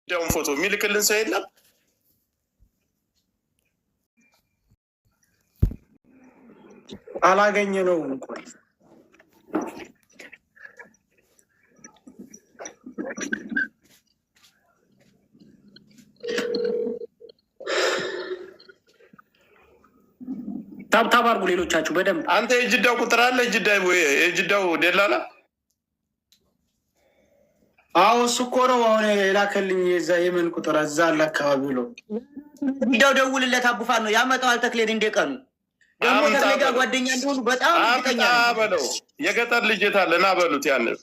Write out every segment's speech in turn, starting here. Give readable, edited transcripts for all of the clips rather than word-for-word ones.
የጅዳውን ፎቶ የሚልክልን ሰው የለም። አላገኘነውም እኮ ታብታብ አድርጉ ሌሎቻችሁ በደንብ። አንተ የጅዳው ቁጥር አለ? የጅዳው ደላላ? አዎ እሱ እኮ ነው አሁን የላከልኝ። የዛ የምን ቁጥር እዛ አለ አካባቢ ብሎ ሂደው ደውልለት። አቡፋን ነው ያመጣዋል። ተክሌን እንደቀኑ ደግሞ ተክሌ ጋር ጓደኛ እንደሆኑ በጣም እርግጠኛ ነኝ። በለው የገጠር ልጅ የት አለ? ና በሉት። ያንን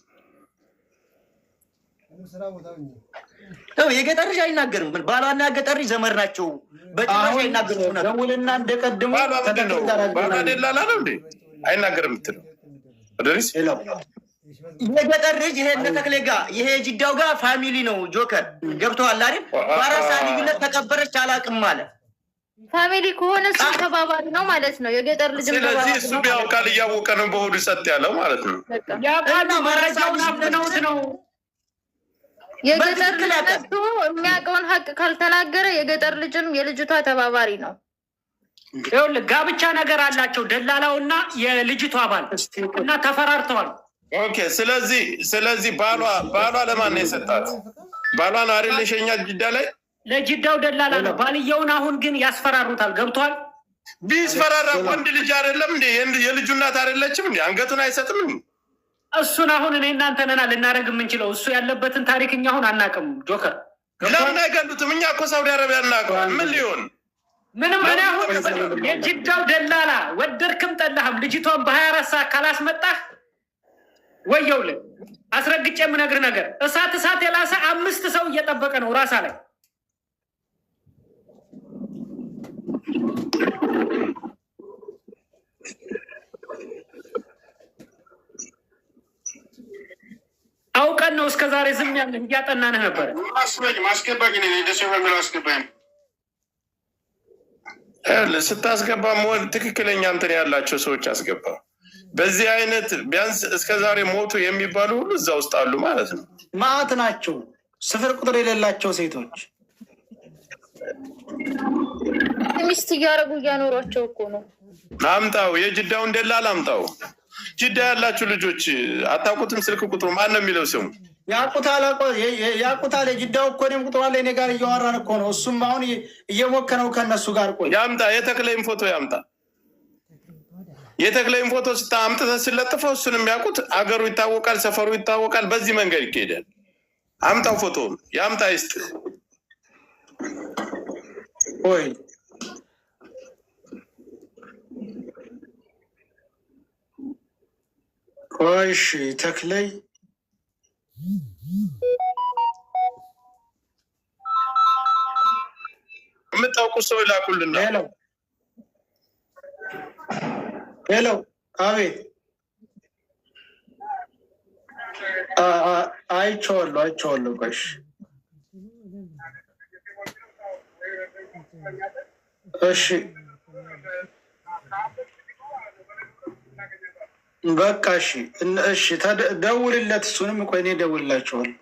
የገጠር ልጅ አይናገርም። ባሏና የገጠር ልጅ ዘመድ ናቸው። በጭራሽ አይናገርም። ደውልና እንደቀድሞ ባሏ ደላላ ነው እንዴ? አይናገርም የምትለው ድሪስ የገጠር ልጅ ይሄ እነ ተክሌ ጋር ይሄ ጅዳው ጋር ፋሚሊ ነው። ጆከር ገብተዋል አይደል? በአራሳ ልዩነት ተቀበረች አላቅም ማለት ፋሚሊ ከሆነ እሱ ተባባሪ ነው ማለት ነው። የገጠር ልጅ ስለዚህ እሱ ቢያውቃል እያወቀ ነው በሆዱ ጸጥ ያለው ማለት ነው። ያውቃል መረጃውን አፍነውት ነው። የገጠር ልጅ የሚያውቀውን ሀቅ ካልተናገረ የገጠር ልጅም የልጅቷ ተባባሪ ነው። ይኸውልህ ጋብቻ ነገር አላቸው ደላላውና የልጅቷ ባል እና ተፈራርተዋል። ኦኬ ስለዚህ ባሏ ለማን ነው የሰጣት? ባሏን አይደል የሸኛት ጅዳ ላይ? ለጅዳው ደላላ ነው። ባልየውን አሁን ግን ያስፈራሩታል። ገብቷል? ቢስፈራራ ወንድ ልጅ አይደለም እንዴ? የልጁ እናት አይደለችም እንዴ? አንገቱን አይሰጥም እንዴ? እሱን አሁን እኔ እናንተ ነና ልናደርግ የምንችለው እሱ ያለበትን ታሪክ እኛ አሁን አናውቅም። ጆከር ለምን አይገሉትም? እኛ እኮ ሳውዲ አረቢያ እናውቀዋል። ምን ሊሆን ምንም እኔ አሁን የጅዳው ደላላ ወደድክም ጠላህም ልጅቷን በ24 ሰዓት ካላስመጣህ ወየውልህ አስረግጬ የምነግር ነገር እሳት የላሰ 5 ሰው እየጠበቀ ነው ራሳ ላይ። አውቀን ነው እስከዛሬ ዝም ያለን እያጠናንህ ነበር። ማስገባኝ አስገባኝ ስታስገባ መሆን ትክክለኛ እንትን ያላቸው ሰዎች አስገባ። በዚህ አይነት ቢያንስ እስከዛሬ ሞቱ የሚባሉ ሁሉ እዛ ውስጥ አሉ ማለት ነው። ማዕት ናቸው፣ ስፍር ቁጥር የሌላቸው ሴቶች ሚስት እያደረጉ እያኖሯቸው እኮ ነው። አምጣው፣ የጅዳውን ደላላ አምጣው። ጅዳ ያላችሁ ልጆች አታውቁትም? ስልክ ቁጥሩ ማን ነው የሚለው ስሙ? ያቁታል። የጅዳው እኮ እኔም ቁጥሩ አለ እኔ ጋር እያወራን እኮ ነው። እሱም አሁን እየሞከረው ከነሱ ጋር ቆይ ያምጣ፣ የተክለይም ፎቶ ያምጣ። የተክለይም ፎቶ አምጥተህ ስለጥፈው እሱን የሚያውቁት አገሩ ይታወቃል፣ ሰፈሩ ይታወቃል። በዚህ መንገድ ይካሄዳል። አምጣው፣ ፎቶ ያምጣ፣ ይስጥ። ወይ እሺ ተክለይ የምታውቁት ሰው ይላኩልና። ሄሎ አቤት። አይቼዋለሁ። ቆይ እሺ በቃ እሺ ደውልለት። እሱንም ቆይ እኔ እደውልላቸዋለሁ።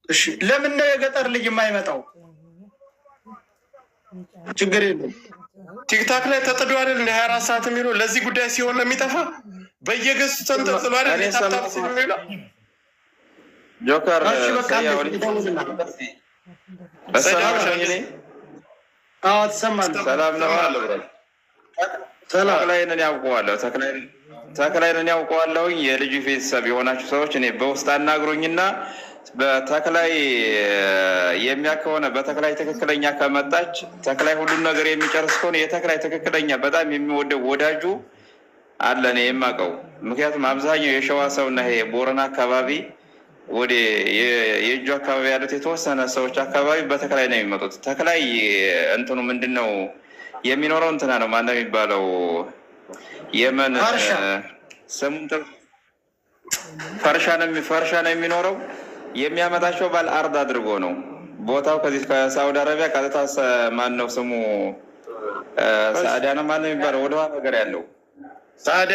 እሺ ለምን ነው የገጠር ልጅ የማይመጣው? ችግር የለም። ቲክታክ ላይ ተጥዶ አይደል እንደ 24 ሰዓት የሚለው ለዚህ ጉዳይ ሲሆን ነው የሚጠፋ። በየገጹ ተንጠልጥሎ አይደል ታታፍ ሲሚላ ጆከር ሰላም ነው አለ ብራ ተክላይን ያውቀዋለሁ። የልጁ ቤተሰብ የሆናችሁ ሰዎች እኔ በውስጥ አናግሩኝና በተክላይ የሚያከሆነ በተክላይ ትክክለኛ ከመጣች ተክላይ ሁሉን ነገር የሚጨርስ ከሆነ የተክላይ ትክክለኛ በጣም የሚወደው ወዳጁ አለ እኔ የማውቀው። ምክንያቱም አብዛኛው የሸዋ ሰውና ይሄ ቦረና አካባቢ ወደ የእጁ አካባቢ ያሉት የተወሰነ ሰዎች አካባቢ በተክላይ ነው የሚመጡት። ተክላይ እንትኑ ምንድነው የሚኖረው እንትና ነው ማነው የሚባለው የመን ስሙን ፈርሻ ነው የሚኖረው የሚያመጣቸው ባለ አርድ አድርጎ ነው። ቦታው ከዚህ ከሳውዲ አረቢያ ቀጥታ ማን ነው ስሙ ሳዕዳ ነው ማን ነው የሚባለው ወደኋላ ነገር ያለው ሳዕዳ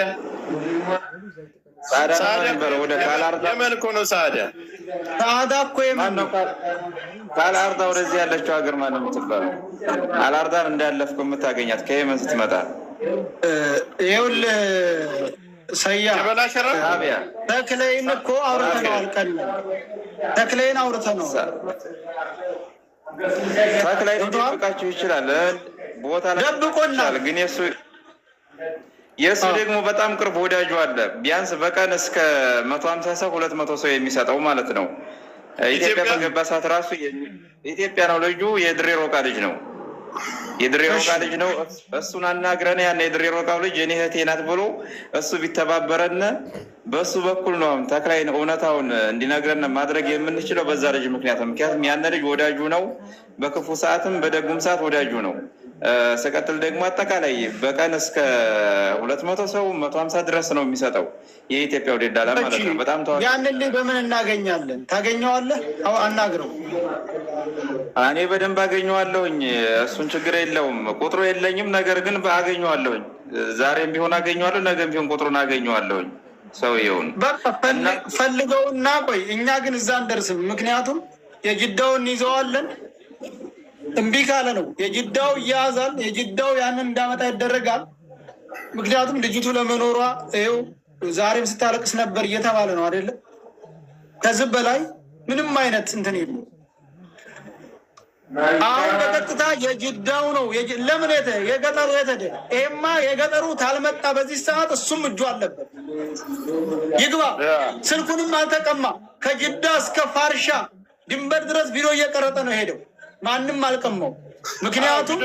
ነው የሚባለው ወደ ካላርዳ የመልኮ ነው ሳዕዳ እኮ የማን ነው ካላርዳ ወደዚህ ያለችው ሀገር ማን ነው የምትባለው? አላርዳን እንዳለፍኩ የምታገኛት ከየመን ስትመጣ ይኸውልህ ሰያ ተክለይን እኮ አውርተነዋል። ተክለይን አውርተነዋል። ተክላይ ሊደብቃችሁ ይችላል፣ ቦታ ደብቆናል። ግን የእሱ ደግሞ በጣም ቅርብ ወዳጁ አለ። ቢያንስ በቀን እስከ 150 ሰው 200 ሰው የሚሰጠው ማለት ነው። ኢትዮጵያ በገባ ሰዓት ራሱ ኢትዮጵያ ነው ልጁ፣ የድሬ ሮቃ ልጅ ነው። የድሬ ሮቃ ልጅ ነው። እሱን አናግረን ያን የድሬ ሮቃው ልጅ እኔ እህቴ ናት ብሎ እሱ ቢተባበረን በእሱ በኩል ነው ተክላይን እውነታውን እንዲነግረን ማድረግ የምንችለው በዛ ልጅ ምክንያት። ምክንያቱም ያን ልጅ ወዳጁ ነው፣ በክፉ ሰዓትም በደጉም ሰዓት ወዳጁ ነው። ስቀጥል ደግሞ አጠቃላይ በቀን እስከ 200 ሰው 150 ድረስ ነው የሚሰጠው የኢትዮጵያው ደላላ ማለት ነው። በጣም ተዋል። ያንን ልጅ በምን እናገኛለን? ታገኘዋለህ? አናግረው። እኔ በደንብ አገኘዋለሁኝ። እሱን ችግር የለውም። ቁጥሩ የለኝም፣ ነገር ግን አገኘዋለሁኝ። ዛሬም ቢሆን አገኘዋለሁ፣ ነገም ቢሆን ቁጥሩን አገኘዋለሁኝ። ሰውየውን ፈልገውና ቆይ። እኛ ግን እዛ እንደርስም። ምክንያቱም የጅዳውን ይዘዋለን። እምቢ ካለ ነው የጅዳው እያያዛል። የጅዳው ያንን እንዳመጣ ይደረጋል። ምክንያቱም ልጅቱ ለመኖሯ ይኸው ዛሬም ስታለቅስ ነበር እየተባለ ነው አይደለም። ከዚህ በላይ ምንም አይነት እንትን የለም። አሁን በቀጥታ የጅዳው ነው። ለምን የገጠሩ የተደ ይሄማ የገጠሩ ታልመጣ በዚህ ሰዓት እሱም እጁ አለበት። ይግባ። ስልኩንም አልተቀማ። ከጅዳ እስከ ፋርሻ ድንበር ድረስ ቪዲዮ እየቀረጠ ነው ሄደው። ማንም አልቀማው። ምክንያቱም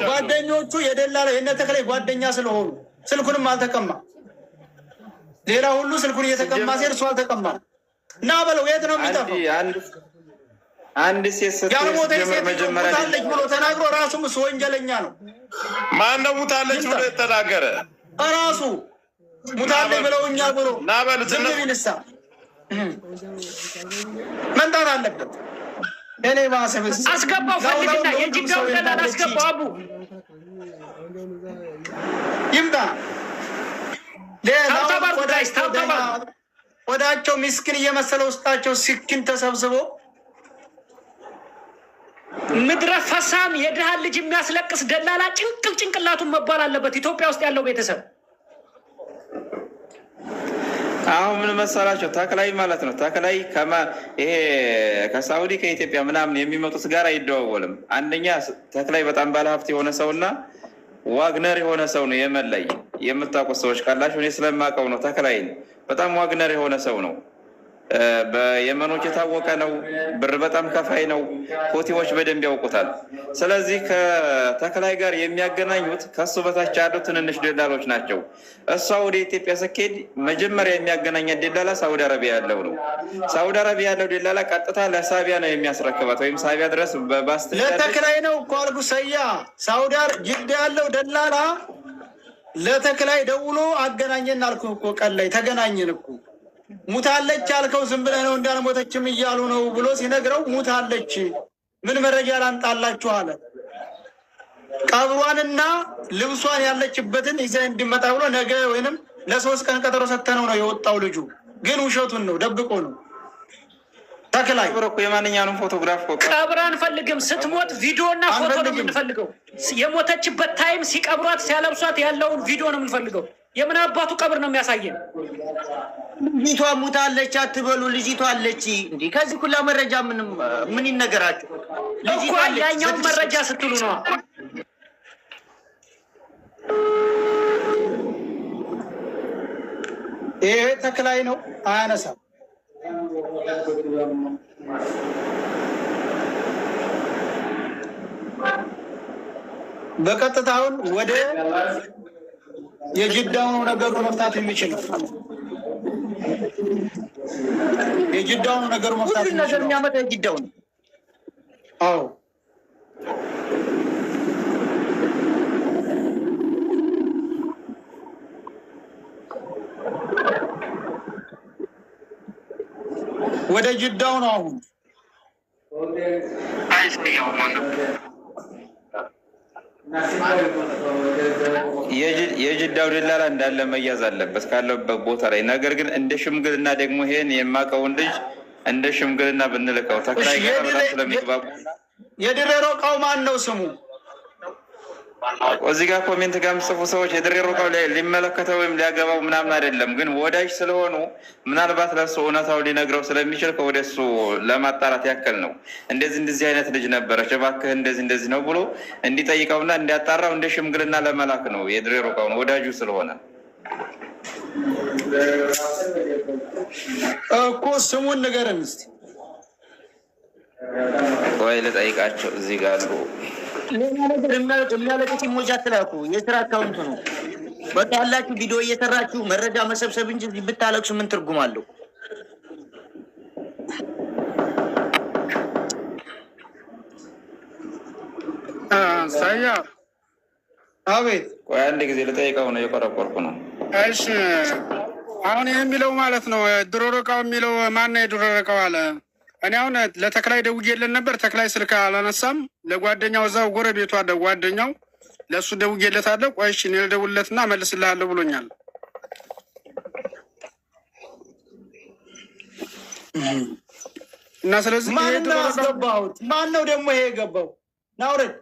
ጓደኞቹ የደላላ የእነ ተክላይ ጓደኛ ስለሆኑ ስልኩንም አልተቀማ። ሌላ ሁሉ ስልኩን እየተቀማ ሲሄድ እሱ አልተቀማ። እና በለው የት ነው የሚጠፋው? አንድ ሴት ሙታለች ብሎ ተናግሮ ራሱም እሱ ወንጀለኛ ነው። ማነው ሙታለች ብሎ የተናገረ? ራሱ ሙታለች ብለውኛል ብሎ ዝም ቢልሳ መንጣት አለበት። እኔ ባሰብስ አስገባው ፈልግና የጅዳው ደላላ አስገባው። አቡ ይምጣ። ወዳቸው ምስኪን እየመሰለ ውስጣቸው ሲኪን ተሰብስቦ ምድረ ፈሳም የድሃን ልጅ የሚያስለቅስ ደላላ ጭንቅላቱን መባል አለበት። ኢትዮጵያ ውስጥ ያለው ቤተሰብ አሁን ምን መሰላቸው? ተክላይ ማለት ነው። ተክላይ ይሄ ከሳውዲ ከኢትዮጵያ ምናምን የሚመጡት ጋር አይደዋወልም። አንደኛ ተክላይ በጣም ባለሀብት የሆነ ሰውና ዋግነር የሆነ ሰው ነው። የመለይ የምታውቁት ሰዎች ካላችሁ እኔ ስለማውቀው ነው። ተክላይ በጣም ዋግነር የሆነ ሰው ነው። በየመኖች የታወቀ ነው። ብር በጣም ከፋይ ነው። ኮቲዎች በደንብ ያውቁታል። ስለዚህ ከተክላይ ጋር የሚያገናኙት ከሱ በታች ያሉ ትንንሽ ደላሎች ናቸው። እሷ ወደ ኢትዮጵያ ስትሄድ መጀመሪያ የሚያገናኛት ደላላ ሳውዲ አረቢያ ያለው ነው። ሳውዲ አረቢያ ያለው ደላላ ቀጥታ ለሳቢያ ነው የሚያስረክባት፣ ወይም ሳቢያ ድረስ በባስ ለተክላይ ነው እኮ አልኩ። ሰያ ሳውዲ ጅዳ ያለው ደላላ ለተክላይ ደውሎ አገናኘን አልኩ እኮ። ቀን ላይ ተገናኘን እኮ። ሙታለች አልከው ዝም ብለህ ነው እንዳልሞተችም እያሉ ነው ብሎ ሲነግረው ሙታለች ምን መረጃ ላንጣላችሁ አለ። ቀብሯንና ልብሷን ያለችበትን ይዘህ እንዲመጣ ብሎ ነገ ወይንም ለ3 ቀን ቀጠሮ ሰተነው ነው የወጣው። ልጁ ግን ውሸቱን ነው፣ ደብቆ ነው። ተክላይ የማንኛውንም ፎቶግራፍ ቀብር አንፈልግም። ስትሞት ቪዲዮና ፎቶ ነው የምንፈልገው። የሞተችበት ታይም ሲቀብሯት ሲያለብሷት ያለውን ቪዲዮ ነው የምንፈልገው። የምን አባቱ ቀብር ነው የሚያሳየን? ልጅቷ ሙታለች አትበሉ። ልጅቷ አለች። እንዲህ ከዚህ ሁላ መረጃ ምን ይነገራችሁ? እኮ ያኛውን መረጃ ስትሉ ነው። ይሄ ተክላይ ነው፣ አያነሳም። በቀጥታውን ወደ የጅዳውን ነገሩ መፍታት የሚችል የጅዳውን ነገሩ መፍታት የሚያመጣ የጅዳውን አዎ ወደ ጅዳው ነው አሁን የጅዳው ደላላ እንዳለ መያዝ አለበት ካለበት ቦታ ላይ። ነገር ግን እንደ ሽምግልና ደግሞ ይሄን የማውቀውን ልጅ እንደ ሽምግልና ብንልቀው ተክላይ ጋር በጣም ስለሚግባቡ የድሬ ሮቃው ማን ነው ስሙ? እዚህ ጋር ኮሜንት ጋር የምጽፉ ሰዎች የድሬ ሮቃው ሊመለከተው ወይም ሊያገባው ምናምን አይደለም፣ ግን ወዳጅ ስለሆኑ ምናልባት ለሱ እውነታው ሊነግረው ስለሚችል ከወደሱ ለማጣራት ያክል ነው። እንደዚህ አይነት ልጅ ነበረች እባክህ እንደዚህ ነው ብሎ እንዲጠይቀውና እንዲያጣራው እንደ ሽምግልና ለመላክ ነው። የድሬ ሮቃው ነው ወዳጁ ስለሆነ እኮ ስሙን ንገረን እስኪ። ወይ ልጠይቃቸው እዚህ ጋር አሉ። ሌላ ነገር የሚያለቁት ኢሞጂ አትላኩ። የስራ አካውንት ነው። በቃ ያላችሁ ቪዲዮ እየሰራችሁ መረጃ መሰብሰብ እንጂ ብታለቅሱ ምን ትርጉም አለው? ሳያ አቤት። ቆይ አንድ ጊዜ ልጠይቀው ነው፣ የቆረቆርኩ ነው። እሺ አሁን ይህ የሚለው ማለት ነው ድሮ ሮቃው የሚለው ማነው? የድሮ ሮቃው አለ። እኔ አሁን ለተክላይ ደውዬለት ነበር። ተክላይ ስልክ አላነሳም። ለጓደኛው እዛው ጎረቤቷ ጓደኛው ለእሱ ደውዬለታለሁ። ቆይ እሺ እኔ ልደውልለትና መልስልሃለሁ ብሎኛል። እና ስለዚህ ማን ነው ያስገባሁት? ማን ነው ደግሞ ይሄ የገባው? ናውረድ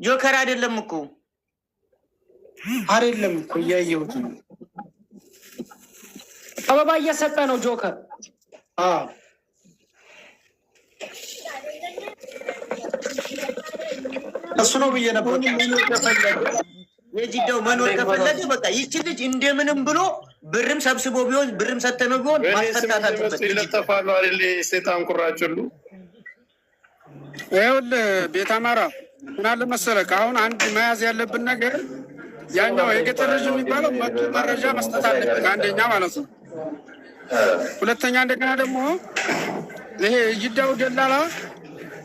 ጆከር አይደለም እኮ አይደለም እኮ እያየሁት ነው። አበባ እየሰጠ ነው ጆከር። እሱ ነው ብዬ ነበር። የጅዳው መኖር ከፈለገ በቃ ይቺ ልጅ እንደምንም ብሎ ብርም ሰብስቦ ቢሆን ብርም ሰተነው ቢሆን ማስፈታት አለበት። ይለጠፋሉ አይደል? ሴጣን ቁራጭሉ ይኸውልህ ቤት አማራ ምን አለ መሰለህ፣ አሁን አንድ መያዝ ያለብን ነገር ያኛው የገጠር ልጅ የሚባለው መጡ መረጃ መስጠት አለበት፣ አንደኛ ማለት ነው። ሁለተኛ እንደገና ደግሞ ይሄ ጅዳው ደላላ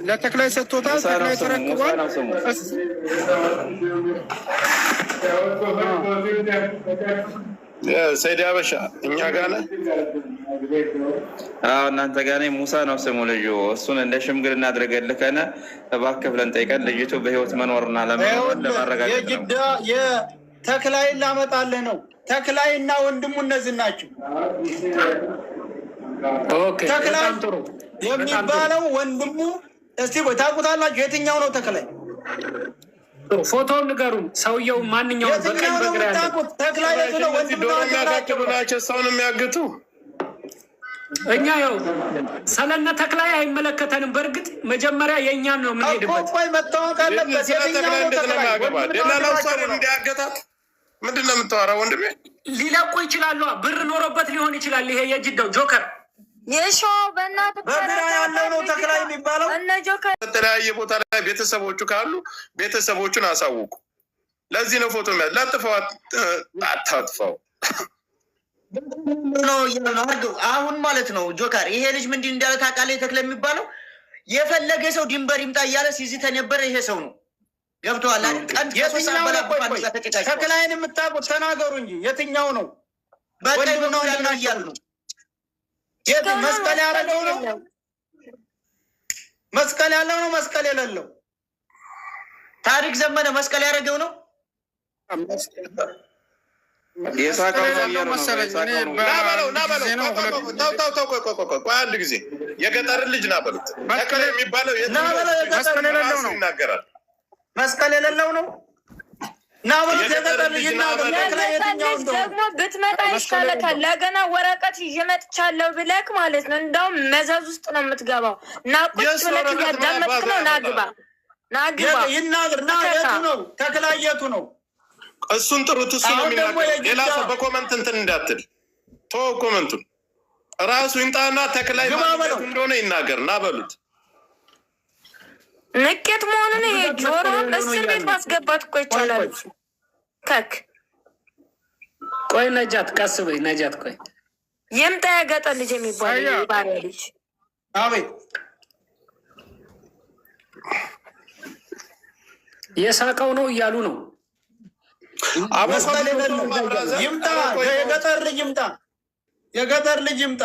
ለተክላይ ሰጥቶታል። ተክላይ ተረክቧል። ሰይድ አበሻ እኛ ጋር ነህ? አዎ እናንተ ጋር ነኝ። ሙሳ ነው ስሙ ልጁ። እሱን እንደ ሽምግልና አድርገን ልከነ እባክህ ብለን ጠይቀን ልጅቱ በህይወት መኖርና ለመኖር ለማረጋገጥ ነው። የተክላይን ላመጣልህ ነው። ተክላይና ወንድሙ እነዚህ ናቸው። ተክላይ የሚባለው ወንድሙ እስቲ ታውቁታላችሁ? የትኛው ነው ተክላይ? ፎቶውን ንገሩን። ሰውየው ማንኛውም የትኛው ነው የምታውቁት? ተክላይ ነው ወንድሙ ናቸው። ሰውን የሚያግቱ እኛ ያው ስለነ ተክላይ አይመለከተንም። በእርግጥ መጀመሪያ የእኛን ነው የምንሄድበት። ቆይ መታወቅ አለበት። የትኛው ነው ተክላይ? ሌላው ሰው እንዲያገታት ምንድን ነው የምታወራው? ወንድሜ ሊለቁ ይችላሉ። ብር ኖሮበት ሊሆን ይችላል። ይሄ የጅዳው ጆከር የሾው በእናትህ በግራ ያለው ነው ተክላይ የሚባለው። እነ ጆከር በተለያየ ቦታ ላይ ቤተሰቦቹ ካሉ ቤተሰቦቹን አሳውቁ። ለዚህ ነው ፎቶ የሚያዝ ለጥፈው አታጥፈው ነው አድርገው። አሁን ማለት ነው ጆከር ይሄ ልጅ ምንድን እንዳለ ታውቃለህ? ተክለ የሚባለው የፈለገ ሰው ድንበር ይምጣ እያለ ሲዝት የነበረ ይሄ ሰው ነው። ገብቶሃል አይደል? ተክላይን የምታውቁት ተናገሩ እንጂ የትኛው ነው? በቀኝ ነው ያለው እያሉ ነው። መስቀል ያደረገው ነው? መስቀል ያለው ነው? መስቀል የሌለው? ታሪክ ዘመነ መስቀል ያደረገው ነው። አንድ ጊዜ የገጠር ልጅ ና በሉት። መስቀል የሚባለው ይናገራል። መስቀል የሌለው ነው። ደግሞ ብትመጣ ይሻለታል። ለገና ወረቀት ይዤ መጥቻለሁ ብለክ ማለት ነው። እንደውም መዘዝ ውስጥ ነው የምትገባው። ና ቁጭ ብለክ እያዳመጥክ ነው። ናግባ ይናገር። ና የቱ ነው ተክላይ? የቱ ነው? እሱን ጥሩት። እሱ ነው የሚናገር። ሌላ ሰው በኮመንት እንትን እንዳትል ቶ ኮመንቱን ራሱ ይምጣና ተክላይ እንደሆነ ይናገር። ና በሉት። ንቄት መሆኑን ይሄ ጆሮን እስር ቤት ማስገባት እኮ ይቻላል። ከክ ቆይ ነጃት፣ ቀስ በይ ነጃት። ቆይ ይምጣ የገጠር ልጅ የሚባል ባሪያ ልጅ። አቤት የሳቀው ነው እያሉ ነው። ይምጣ፣ የገጠር ልጅ ይምጣ፣ የገጠር ልጅ ይምጣ።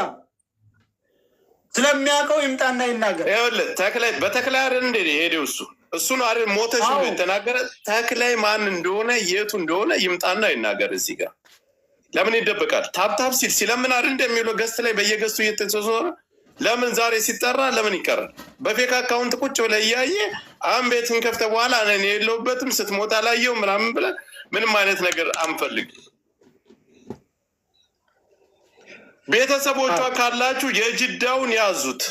ስለሚያውቀው ይምጣና ይናገር። ይኸውልህ ተክላይ በተክላይ አይደል እንደ ሄደው እሱ ነው አይደል ሞተሽ ብሎ የተናገረ። ተክላይ ማን እንደሆነ የቱ እንደሆነ ይምጣና ይናገር። እዚህ ጋር ለምን ይደበቃል? ታብታብ ሲል ሲለምን አይደል እንደሚለው ገስት ላይ በየገስቱ እየተዘዞረ ለምን ዛሬ ሲጠራ ለምን ይቀራል? በፌክ አካውንት ቁጭ ብለህ እያየ አሁን ቤትን ከፍተህ በኋላ እኔ የለሁበትም ስትሞት አላየው ምናምን ብለህ ምንም አይነት ነገር አንፈልግ። ቤተሰቦቿ ካላችሁ የጅዳውን ያዙት።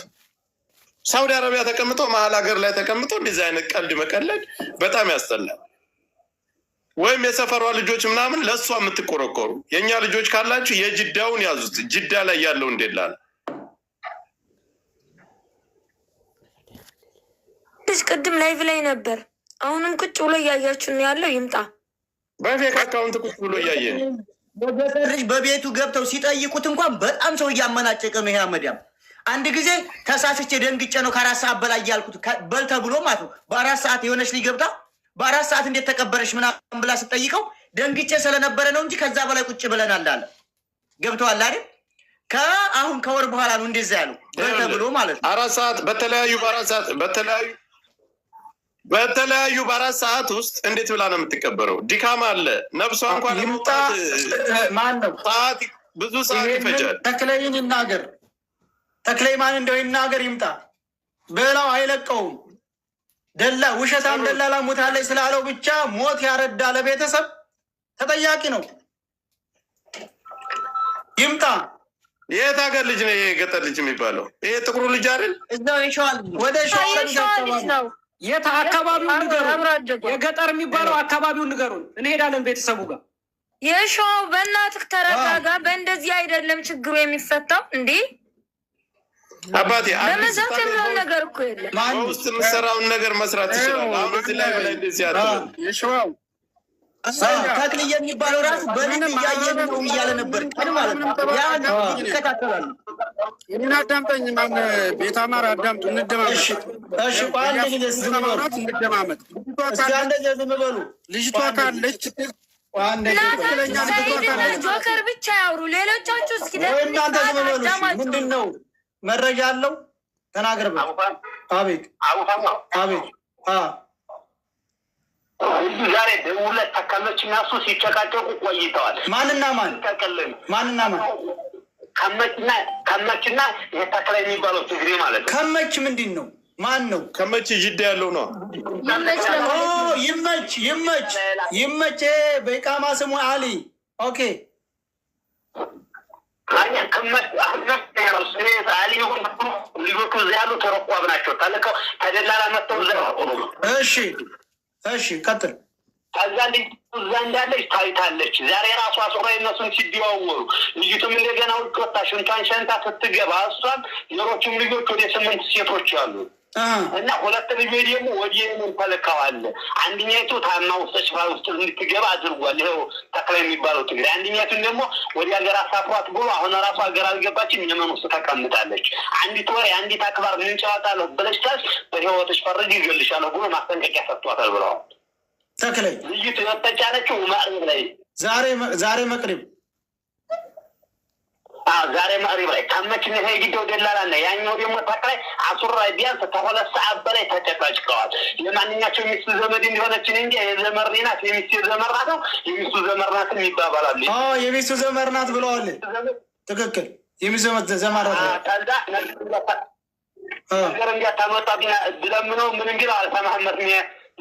ሳውዲ አረቢያ ተቀምጦ መሀል ሀገር ላይ ተቀምጦ እንደዚህ አይነት ቀልድ መቀለድ በጣም ያስጠላል። ወይም የሰፈሯ ልጆች ምናምን ለእሷ የምትቆረቆሩ የእኛ ልጆች ካላችሁ የጅዳውን ያዙት። ጅዳ ላይ ያለው እንደላል ልጅ ቅድም ላይቭ ላይ ነበር። አሁንም ቁጭ ብሎ እያያችሁ ነው ያለው። ይምጣ። በፌክ አካውንት ቁጭ ብሎ እያየ ልጅ በቤቱ ገብተው ሲጠይቁት እንኳን በጣም ሰው እያመናጨቀ ነው። ይሄ አመዳም አንድ ጊዜ ተሳስቼ ደንግጬ ነው ከ4 ሰዓት በላይ ያልኩት በል ተብሎ ማለት ነው። በ4 ሰዓት የሆነች ልጅ ገብታ በ4 ሰዓት እንዴት ተቀበረች ምናምን ብላ ስጠይቀው ደንግጬ ስለነበረ ነው እንጂ ከዛ በላይ ቁጭ ብለናል አለ። ገብተዋል አይደል? አሁን ከወር በኋላ ነው እንደዛ ያለው በል ተብሎ ማለት ነው። 4 ሰዓት በተለያዩ በ4 ሰዓት ውስጥ እንዴት ብላ ነው የምትቀበረው? ድካም አለ። ነፍሷ እንኳን ይምጣ። ማን ነው ሰዓት ብዙ ሰዓት ይፈጃል። ተክለይን ይናገር። ተክለይ ማን እንደው ይናገር። ይምጣ። በላው አይለቀውም። ውሸታም ደላላ ሞታለች ስላለው ብቻ ሞት ያረዳ ለቤተሰብ ተጠያቂ ነው። ይምጣ። የት ሀገር ልጅ ነው? የገጠር ልጅ የሚባለው ይሄ ጥቁሩ ልጅ አይደል? እዛው ይሻል ወደ ሸዋል ነው። የት አካባቢውን ንገሩን። የገጠር የሚባለው አካባቢውን ንገሩን፣ እንሄዳለን ቤተሰቡ ጋር። የሸዋው በእናትህ ተረጋጋ። በእንደዚህ አይደለም ችግሩ የሚፈታው እንዴ አባቴ። በመዛት የሚሆን ነገር እኮ የለም። በውስጥ የምሰራውን ነገር መስራት ይችላል። አሁን እዚህ ላይ በላይ እንደዚህ ያደርጋል። የሸዋው ተክል የሚባለው ራሱ በምን እያየን ነው እያለ ነበር ማለት ነው። ያ ይከታተላሉ። ይህን አዳምጠኝ። ማን ቤት አማራ አዳምጡ፣ እንደማመጥ። እሺ ቋንዴ ጊዜስ እንደማመጥ እንደማመጥ። ልጅቷ ካለች ጆከር ብቻ ያውሩ፣ ሌሎቻችሁ እስኪ እናንተ ምንድን ነው መረጃ አለው ተናገርበት። አቤት አቤት። ዛሬ ሁለት ተከሎች እና እሱ ሲጨቃጨቁ ቆይተዋል። ማንና ማን? ከመችና የተክለ የሚባለው ትግሬ ማለት ነው። ከመች ምንድን ነው? ማን ነው ከመች? ጅዳ ያለው ነው። ይመች በኢቃማ ስሙ አሊ። ኦኬ ልጆቹ እዚያ ያሉ ተረቋብ ናቸው። ተልከው ተደላላ መጥተው እሺ ቀጥል። ከዛ ልጅ እዛ እንዳለች ታይታለች። ዛሬ ራሷ አስራ እነሱን ሲደዋወሉ ልጅቱም እንደገና ውጭ ወጣ ሽንቷን ሸንታ ስትገባ እሷም ሌሎችም ልጆች ወደ 8 ሴቶች አሉ እና 2 ልጆች ደግሞ ወደ የመን ተልከዋል። አንደኛይቱ ታማ ውስጥ ሽፋ ውስጥ እንድትገባ አድርጓል። ይኸው ተክለ የሚባለው ትግሬ። አንደኛይቱን ደግሞ ወደ ሀገር አሳፍሯት ብሎ አሁን ራሷ ሀገር አልገባችም፣ የመን ውስጥ ተቀምጣለች። አንዲት ወሬ አንዲት አክባር ምን ጨዋታለሁ ብለሽ ታስ በህይወትሽ ፈርጅ ይገልሻለሁ ብሎ ማስጠንቀቂያ ሰጥቷታል ብለዋል። ተክለ ልጅቱ የተጫነችው ማዕረብ ላይ ዛሬ መቅሪብ ዛሬ መቅሪብ ላይ ከመችነ ሄጊደው ደላላና ያኛው ደግሞ ተክላይ አሱራ ቢያንስ ከ2 ሰዓት በላይ ተጨቃጭቀዋል። የማንኛቸው ሚስት ዘመድ እንደሆነችን እንጂ የዘመርናት የሚስት ዘመርናት ነው የሚስቱ ዘመርናት ይባባላል። የሚስቱ ዘመርናት ብለዋል። ትክክል። የሚስቱ ዘመርናት ታልዳ ነገር እንዲያታመጣ ብለምነው ምን እንግዲህ አልሰማህም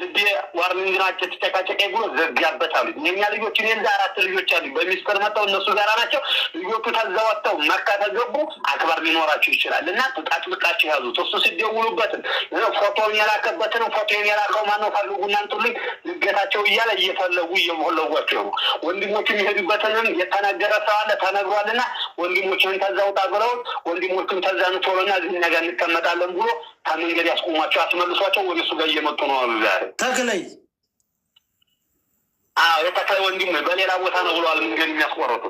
ልቤ ዋርኒንግ ናቸው ተጨቃጨቀ ብሎ ዘጋበታሉ። የኛ ልጆች እኔ 4 ልጆች አሉ በሚስጥር መጣው እነሱ ጋር ናቸው። ልጆቹ ተዛወጣው መካ ተገቡ። አክባር ሊኖራቸው ይችላል እና ተጣጥቃችሁ ያዙ። እሱ ሲደውሉበት ፎቶውን ያላከበትን ፎቶውን ያላከው ማነው ፈልጉና አንጡልኝ ልገታቸው እያለ እየፈለጉ እየሞለጓቸው ነው። ወንድሞቹም ይሄዱበትንም የተናገረ ሰው አለ ተነግሯልና ወንድሞቹን ተዛውጣ ብለው ወንድሞቹን ተዛኑ ቶሎና እዚህ ነገር እንቀመጣለን ብሎ ከመንገድ ያስቆሟቸው አስመልሷቸው ወደ እሱ ጋር እየመጡ ነው አሉ። ዛሬ ተክለይ የተክለይ ወንድም በሌላ ቦታ ነው ብለዋል መንገድ የሚያስቆርጡ።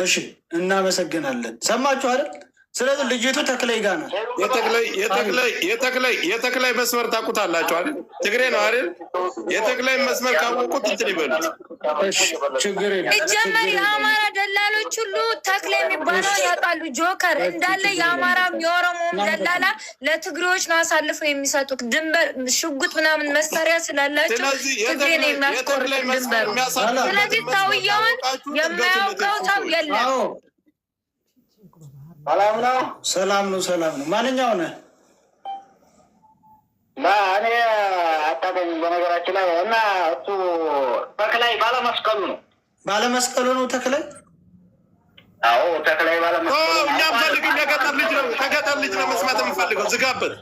እሺ እናመሰግናለን። ሰማችሁ አይደል? ስለዚህ ልጅቱ ተክላይ ጋር ነው። የተክላይ መስመር ታውቁታላችሁ አይደል? ትግሬ ነው አይደል? የተክላይ መስመር ካወቁት እንትን ይበሉት። ችግር የለም። ሲጀመር የአማራ ደላሎች ሁሉ ተክላይ የሚባለው ያውቃሉ። ጆከር እንዳለ የአማራም የኦሮሞም ደላላ ለትግሬዎች ነው አሳልፈው የሚሰጡት። ድንበር ሽጉጥ ምናምን መሳሪያ ስላላቸው ትግሬ ነው የሚያስቆርጥ ድንበሩ። ስለዚህ ሰውየውን የማያውቀው ሰው የለም። ሰላም ነው። ማንኛው ነህ? እኔ አታገኝም በነገራችን ላይ እና እሱ ተክላይ ባለመስቀሉ ነው። ባለመስቀሉ ነው ተክላይ። አዎ ተክላይ ባለመስቀሉ። እኛ አንፈልግም። የገጠር ልጅ ነው። ከገጠር ልጅ ነው መስማት የምንፈልገው። ዝጋበት።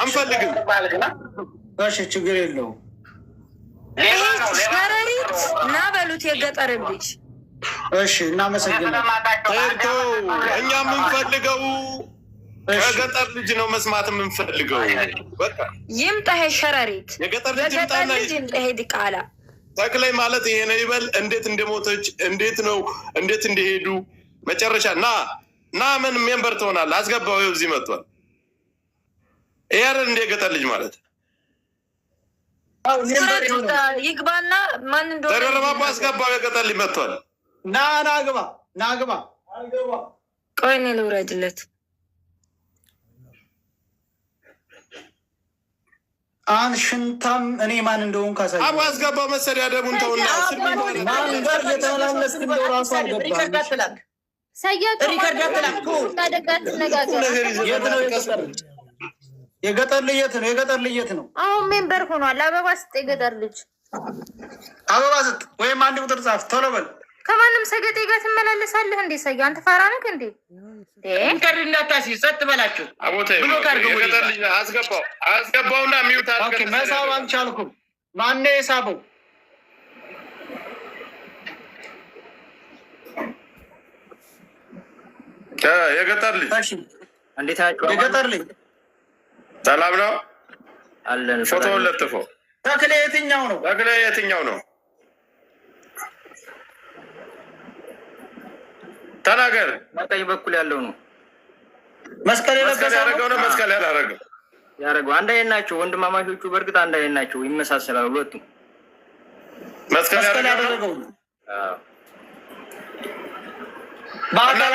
አንፈልግም። እሺ ችግር የለውም። ሸረሪት እና በሉት የገጠር ልጅ። እሺ እናመሰግናለን። እኛ የምንፈልገው ከገጠር ልጅ ነው መስማት የምንፈልገው። በቃ ይምጣ ሸረሪት፣ የገጠር ልጅ ይምጣ ዲቃላ። ተክላይ ማለት ይሄ ነው ይበል። እንዴት እንደሞተች እንዴት እንደሄዱ መጨረሻ ና ምን ሜምበር ትሆናለህ? አስገባው። ይኸው እዚህ መጥቷል። ይሄ አይደል እንደ የገጠር ልጅ ማለት ይግባና ማን እንደሆነ ተደረባባ አስገባው። የገጠር ልጅ መጥቷል። ና ግባ። ቆይ እኔ ልውረድለት። ሽንታም እኔ ማን እንደሆን ካሳይ አቡ አስገባው። መሰዳደቡን ተውና ማን ጋር የተመላለስክ እንደው ራሱ አልገባም። ሪከርድ አትላክ። የገጠር ልጅ የት ነው? አሁን ሜምበር ሆኗል። አበባ ስጥ። የገጠር ልጅ አበባ ስጥ ወይም አንድ ቁጥር ጻፍ። ቶሎ በል። ከማንም ሰገጤ ጋር ትመላለሳለህ እንዴ? ሰያ አንተ ፋራ ነህ እንዴ? ኢንተር እንዳታሲ ጸጥ በላችሁ። የገጠር ልጅ አስገባውና ሚውት አድርገህ። መሳብ አልቻልኩም። ማነው የሳበው? የገጠር ልጅ እንዴት አያችሁ? የገጠር ልጅ ሰላም ነው አለን። ፎቶውን ለጥፈው። ተክሌ የትኛው ነው? ተናገር። በቀኝ በኩል ያለው ነው። መስቀል ያደረገው ነው። መስቀል ያደረገው አንድ አይነት ናቸው ወንድማማቾቹ። በእርግጥ አንድ አይነት ናቸው፣ ይመሳሰላሉ ሁለቱም። መስቀል ያደረገው በአካል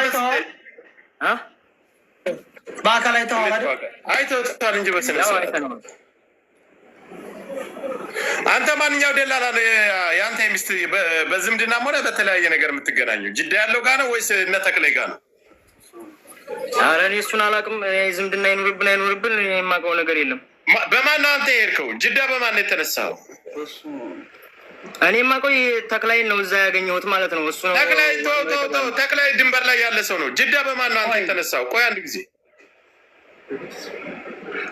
አይተኸዋል? አይተኸዋል እንጂ በስነ ስርዓት። አንተ ማንኛው ደላላ ነው የአንተ ሚስት በዝምድናም ሆነ በተለያየ ነገር የምትገናኘው? ጅዳ ያለው ጋር ነው ወይስ እነ ተክላይ ጋር ነው? ኧረ እኔ እሱን አላውቅም። ዝምድና አይኖርብን እኔ የማውቀው ነገር የለም። በማን ነው አንተ የሄድከው? ጅዳ በማን ነው የተነሳው? እኔ የማውቀው ተክላይ ነው፣ እዛ ያገኘሁት ማለት ነው። እሱ ነው ተክላይ ድንበር ላይ ያለ ሰው ነው። ጅዳ በማን ነው አንተ የተነሳው? ቆይ አንድ ጊዜ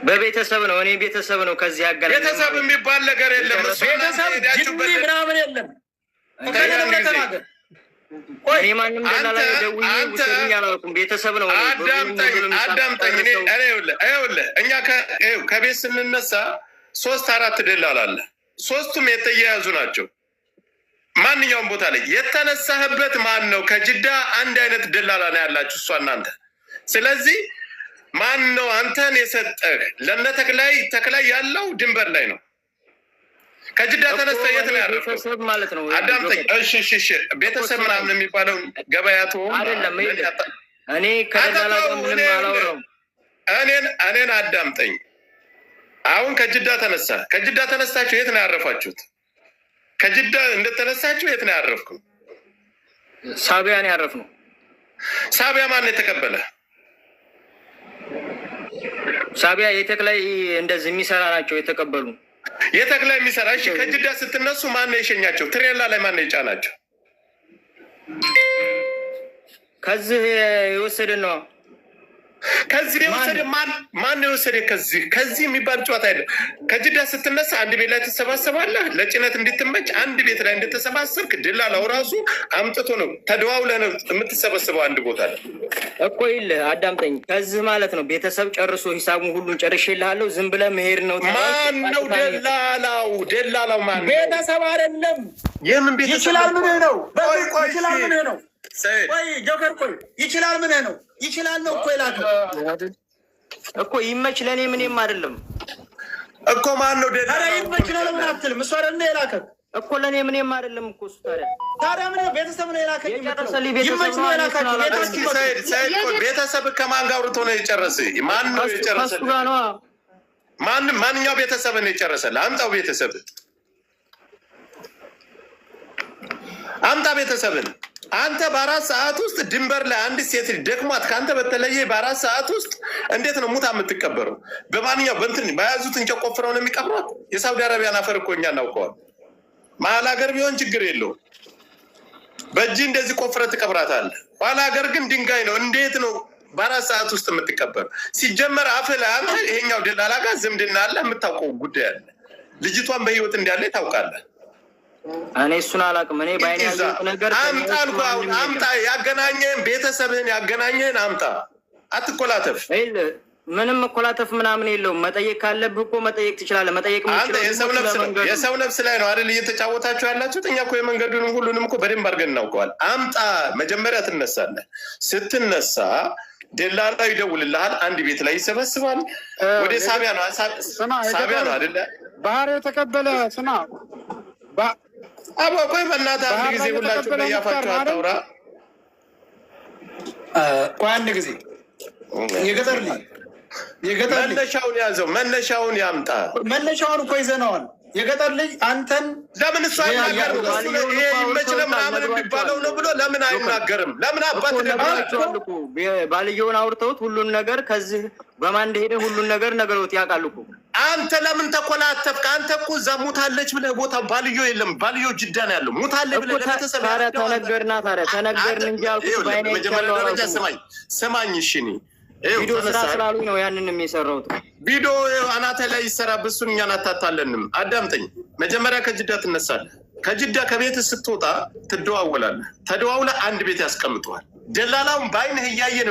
በቤተሰብ ነው። እኔ ቤተሰብ ነው። ከዚህ ያገናኝ ቤተሰብ የሚባል ነገር የለም። ቤተሰብ ጅምሪ ምናምን የለም። እኔ ማንም ደላላ ደውዬ ውሰዱኝ አላልኩም። ቤተሰብ ነው። አዳምጠኝ። እኛ ከቤት ስንነሳ 3-4 ደላላ አለ። ሶስቱም የተያያዙ ናቸው። ማንኛውም ቦታ ላይ የተነሳህበት ማን ነው? ከጅዳ አንድ አይነት ደላላ ነው ያላችሁ እሷ እናንተ። ስለዚህ ማን ነው አንተን የሰጠህ? ለነ ተክላይ ያለው ድንበር ላይ ነው። ከጅዳ ተነስተህ የት ነው ያለው? ቤተሰብ ማለት ነው። አዳምጠኝ። እሺ ቤተሰብ ምናምን የሚባለው ገበያቱ አይደለም። እኔ ከደላላ ጋር ምንም አላወራሁም። እኔን አዳምጠኝ። አሁን ከጅዳ ተነስታችሁ የት ነው ያረፋችሁት? ከጅዳ እንደተነሳችሁ የት ነው ያረፍኩ? ሳቢያ ነው ያረፍነው። ሳቢያ ማን ነው የተቀበለ? ሳቢያ የተክላይ እንደዚህ የሚሰራ ናቸው የተቀበሉ። የተክላይ የሚሰራ እሺ። ከጅዳ ስትነሱ ማን ነው የሸኛቸው? ትሬላ ላይ ማን ነው የጫናቸው? ከዚህ የወሰደ ነው። ከዚህ የወሰደ ማን ነው የወሰደ? ከዚህ የሚባል ጨዋታ አይደለም። ከጅዳ ስትነሳ አንድ ቤት ላይ ትሰባሰባለህ። ለጭነት እንድትመች አንድ ቤት ላይ እንደተሰባሰብክ ደላላው ራሱ አምጥቶ ነው ተደዋውለህ ነው የምትሰበስበው አንድ ቦታ ላይ እኮ። ይኸውልህ አዳምጠኝ። ከዚህ ማለት ነው ቤተሰብ ጨርሶ ሂሳቡን ሁሉን ጨርሼልሃለሁ። ዝም ብለህ መሄድ ነው። ማን ነው ደላላው? ማን ነው? ቤተሰብ አይደለም። የምን ቤተሰብ? ይችላል ምን ነው? ይችላል ምን ነው? ቆይ ጆከር ቆይ ይችላል ምን ነው ይችላል ነው እኮ የላከው እኮ ይመች ለእኔ ምንም አይደለም እኮ ማን ነው ደላ? ኧረ ይመች ነው ለምን አትልም? እሱ አይደል የላከው እኮ ለእኔ ምንም አይደለም እኮ እሱ ታዲያ ምን ነው ቤተሰብ ነው የላከው? ይመች ነው የላከው። ሰይድ ቤተሰብ ከማን ጋር አውርቶ ነው የጨረሰ? ማን ነው የጨረሰ? ማንኛው ቤተሰብ ነው የጨረሰልህ? አምጣው ቤተሰብ አምጣ ቤተሰብን። አንተ በ4 ሰዓት ውስጥ ድንበር ላይ አንድ ሴት ደክሟት ከአንተ በተለየ በ4 ሰዓት ውስጥ እንዴት ነው ሙታ የምትቀበረው? በማንኛው በእንትን በያዙት እንጨት ቆፍረው ነው የሚቀብሯት? የሳውዲ አረቢያን አፈር እኮ እኛ እናውቀዋል። መሀል ሀገር ቢሆን ችግር የለውም። በእጅ እንደዚህ ቆፍረህ ትቀብራታለህ። ኋላ ሀገር ግን ድንጋይ ነው። እንዴት ነው በ4 ሰዓት ውስጥ የምትቀበር? ሲጀመር አፍ ላይ አንተ ይሄኛው ደላላ ጋር ዝምድና አለ፣ የምታውቀው ጉዳይ አለ። ልጅቷን በህይወት እንዳለ ታውቃለህ። እኔ እሱን አላውቅም። እኔ ባይኔ ያየሁት ነገር አምጣ አልኩህ። አሁን አምጣ፣ ያገናኘህን ቤተሰብህን ያገናኘህን አምጣ። አትኮላተፍ። ምንም መኮላተፍ ምናምን የለውም። መጠየቅ ካለብህ እኮ መጠየቅ ትችላለህ። መጠየቅ የሰው ነፍስ ላይ ነው አይደል እየተጫወታችሁ ያላችሁት? እኛ እኮ የመንገዱንም ሁሉንም እኮ በደንብ አድርገን እናውቀዋል። አምጣ። መጀመሪያ ትነሳለህ። ስትነሳ ደላላ ይደውልልሃል። አንድ ቤት ላይ ይሰበስባል። ወደ ሳቢያ ነው ሳቢያ ነው አይደለ? ባህር የተቀበለ ስማ አቦ ቆይ በእናትህ አንድ ጊዜ ሁላችሁ በያፋችሁ አታውራ። ቆይ አንድ ጊዜ የገጠር መነሻውን ያዘው። መነሻውን ያምጣ። መነሻውን እኮ ይዘነዋል። የገጠር ልጅ አንተን ለምን እሱ አይናገርም? ይሄ ይመች ለምናምን የሚባለው ነው ብሎ ለምን አይናገርም? ለምን አባት ባልየውን አውርተውት ሁሉን ነገር ከዚህ በማን እንደሄደ ሁሉን ነገር ነገሮት ያውቃሉ እኮ። አንተ ለምን ተኮላተፍክ? አንተ እኮ እዛ ሙታለች ብለህ ቦታ ባልዮ የለም። ባልዮ ጅዳ ነው ያለው። ሙታለች ብለህ ለቤተሰብ ተነገርና ታዲያ ተነገርን እንጂ አልኩት። መጀመሪያ ደረጃ ስማኝ እሺ። ቪዲዮ ስራ ስላሉኝ ነው ያንንም የሰራሁት። ቪዲዮ አናተ ላይ ይሰራብህ። እሱን እኛን አታታለንም። አዳምጠኝ። መጀመሪያ ከጅዳ ትነሳለህ። ከጅዳ ከቤት ስትወጣ ትደዋወላለህ። ተደዋውለህ አንድ ቤት ያስቀምጠዋል። ደላላውን በአይንህ እያየን